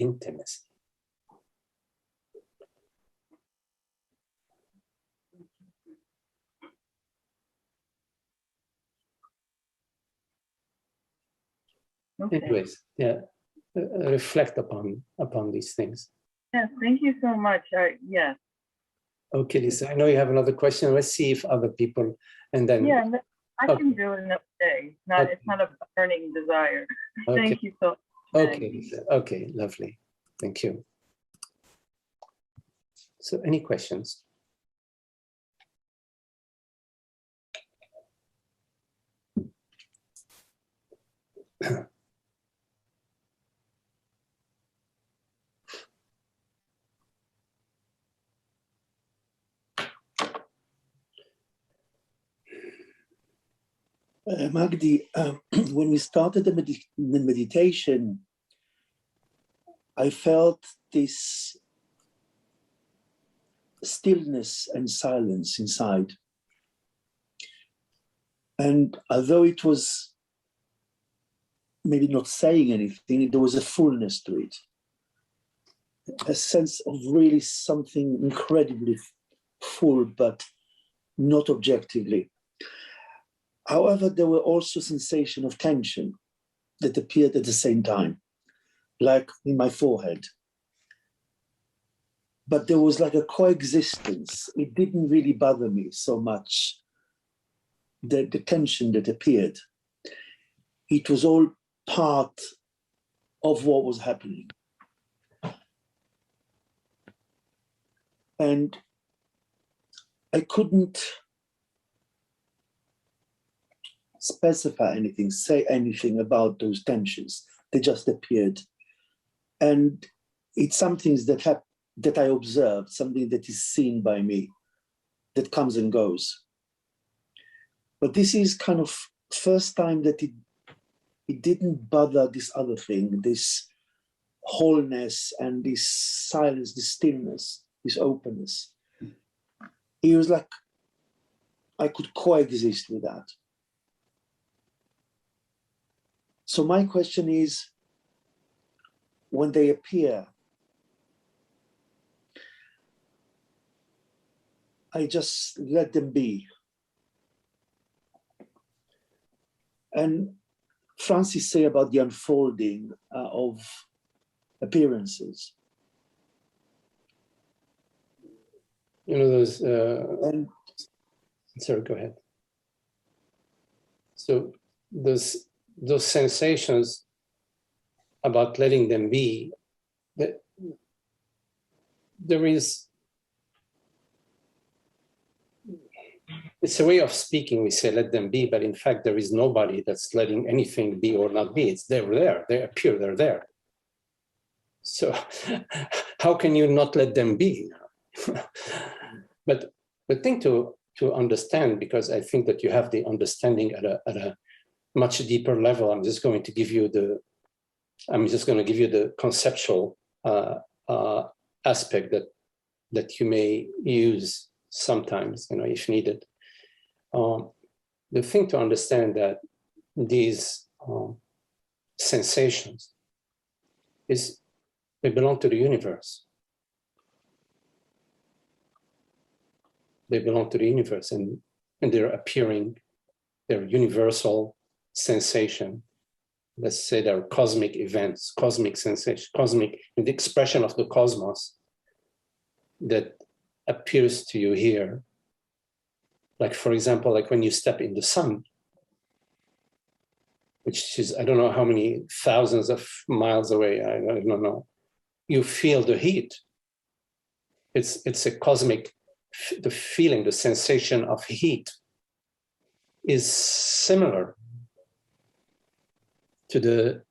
Okay. Anyways, yeah, reflect upon these things. Yes, thank you so much. Yes. Okay, Lisa, I know you have another question. Let's see if other people, and then. Yeah, I Okay. can do it another day. It's not a burning desire. Okay. Thank you so much. Okay, Lisa. Okay, lovely. Thank you. So, any questions? Magdi, when we started the meditation, I felt this stillness and silence inside. And although it was maybe not saying anything, there was a fullness to it, a sense of really something incredibly full, but not objectively. However, there were also sensations of tension that appeared at the same time, like in my forehead. But there was like a coexistence. It didn't really bother me so much, the tension that appeared. It was all part of what was happening. And I couldn't specify anything, say anything about those tensions. They just appeared. And it's something that I observed, something that is seen by me, that comes and goes. But this is kind of first time that it didn't bother this other thing, this wholeness and this silence, this stillness, this openness. It was like I could coexist with that. So my question is, when they appear, I just let them be. And Francis say about the unfolding of appearances. You know, those. Sorry, go ahead. So those sensations about letting them be, that there is. It's a way of speaking. We say let them be, but in fact, there is nobody that's letting anything be or not be. It's they're there. They appear. They're there. So, how can you not let them be? But the thing to understand, because I think that you have the understanding at a much deeper level. I'm just going to give you the conceptual aspect that you may use sometimes, if needed. The thing to understand that these sensations they belong to the universe. They belong to the universe, and they're appearing. They're universal sensation let's say there are cosmic events, cosmic sensation, cosmic, in the expression of the cosmos that appears to you here. Like, for example, like when you step in the sun, which is, I don't know how many thousands of miles away, I don't know. You feel the heat. It's a cosmic, the feeling, the sensation of heat is similar to the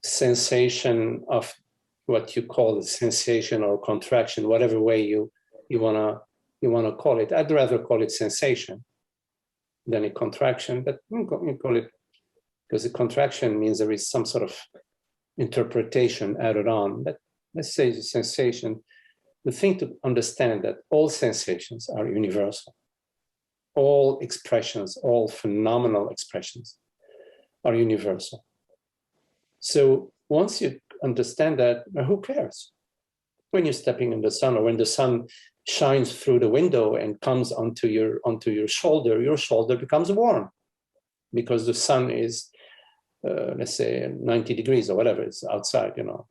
sensation of what you call the sensation or contraction, whatever way you wanna call it. I'd rather call it sensation than a contraction, but you call it, because a contraction means there is some sort of interpretation added on. But let's say the sensation. The thing to understand that all sensations are universal. All expressions, all phenomenal expressions are universal. So once you understand that, who cares? When you're stepping in the sun, or when the sun shines through the window and comes onto your shoulder becomes warm because the sun is, let's say, 90 degrees or whatever, it's outside, you know.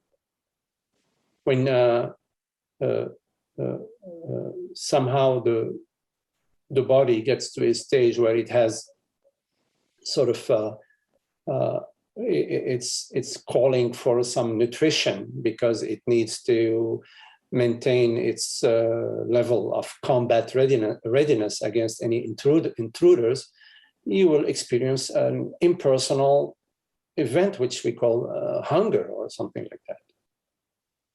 When somehow the body gets to a stage where it has sort of it's calling for some nutrition because it needs to maintain its level of combat readiness against any intruders, you will experience an impersonal event which we call hunger or something like that.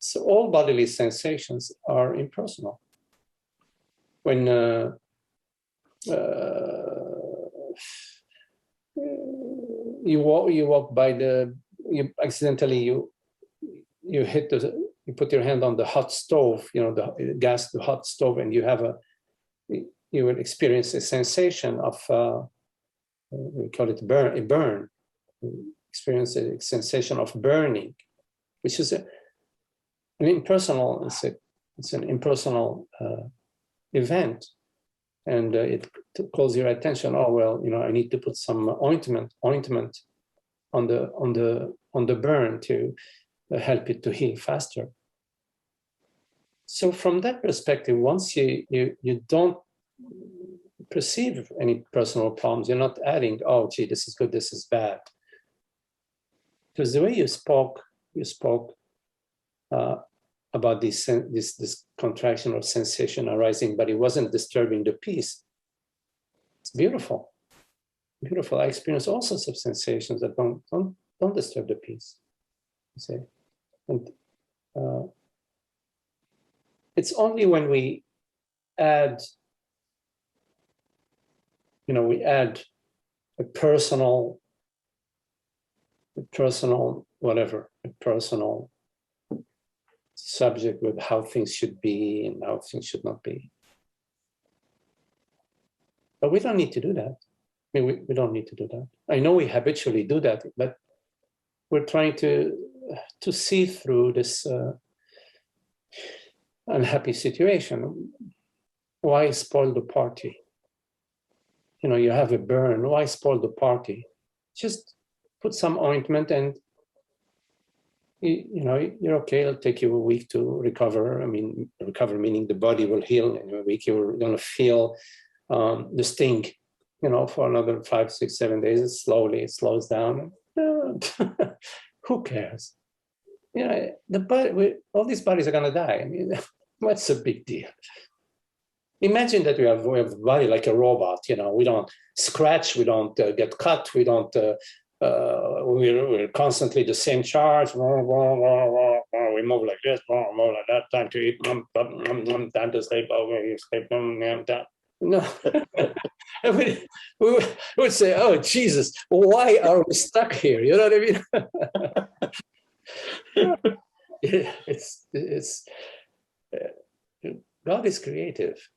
So all bodily sensations are impersonal. When you walk by you hit you put your hand on the hot stove, you know, the gas, the hot stove, and you will experience a sensation of we call it a burn. Experience a sensation of burning, which is an impersonal. It's an impersonal event, and it calls your attention. Oh well, you know, I need to put some ointment on the burn to help it to heal faster. So from that perspective, once you don't perceive any personal problems, you're not adding, oh gee, this is good, this is bad. Because the way you spoke about this contraction or sensation arising, but it wasn't disturbing the peace. It's beautiful, beautiful. I experience all sorts of sensations that don't disturb the peace. You see, and it's only when we add, you know, we add a personal whatever, a personal subject with how things should be and how things should not be. But we don't need to do that. I mean, we don't need to do that. I know we habitually do that, but we're trying to see through this unhappy situation. Why spoil the party? You know, you have a burn. Why spoil the party? Just put some ointment and you know, you're okay. It'll take you a week to recover. I mean, recover meaning the body will heal. In a week, you're going to feel the sting, you know, for another 5, 6, 7 days. It slows down. Who cares? You know, the body, all these bodies are going to die. I mean, what's the big deal? Imagine that we have a body like a robot. You know, we don't scratch, we don't get cut, we don't. We're constantly the same charge. We move like this, move like that. Time to eat, time to sleep. No, we would say, "Oh Jesus, why are we stuck here?" You know what I mean? It's God is creative.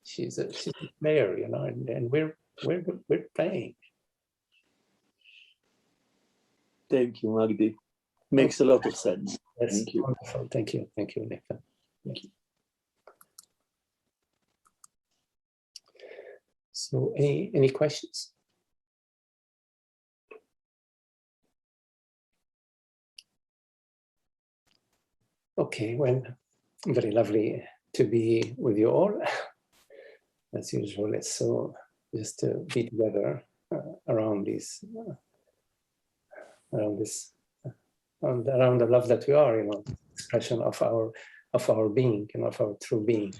She's a player, you know, and we're playing. Thank you, Magdi. Makes a lot of sense. That's Thank you. Wonderful. Thank you, Nathan. Thank you. So, any questions? Okay, well, very lovely to be with you all. As usual, it's so just to be together around this, around the love that we are, expression of our being, of our true being,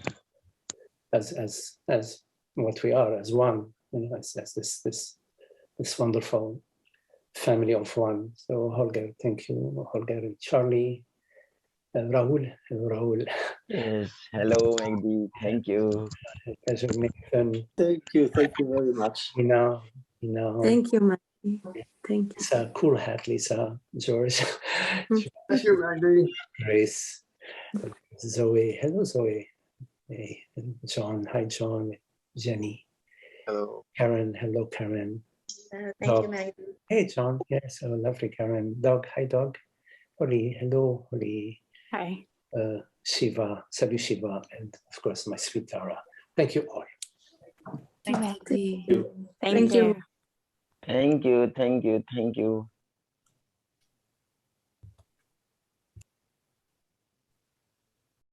as what we are, as one, as this wonderful family of one. So Holger, thank you, Holger and Charlie. Rahul. Yes, hello, Magdi. Thank you. Pleasure, Nathan. Thank you very much. Ina. Thank you, Magdi. Thank you. Lisa, cool hat, Lisa, George. Thank you, Magdi. Grace, Zoe. Hello, Zoe. Hey, John. Hi, John. Jenny. Hello. Karen. Hello, Karen. Thank Dog. you, Magdi. Hey, John. Yes, lovely, Karen. Dog. Hi, dog. Holly. Hello, Holly. Hi. Shiva. Salut, Shiva. And of course, my sweet Tara. Thank you all. Thank you. Thank you. Thank you.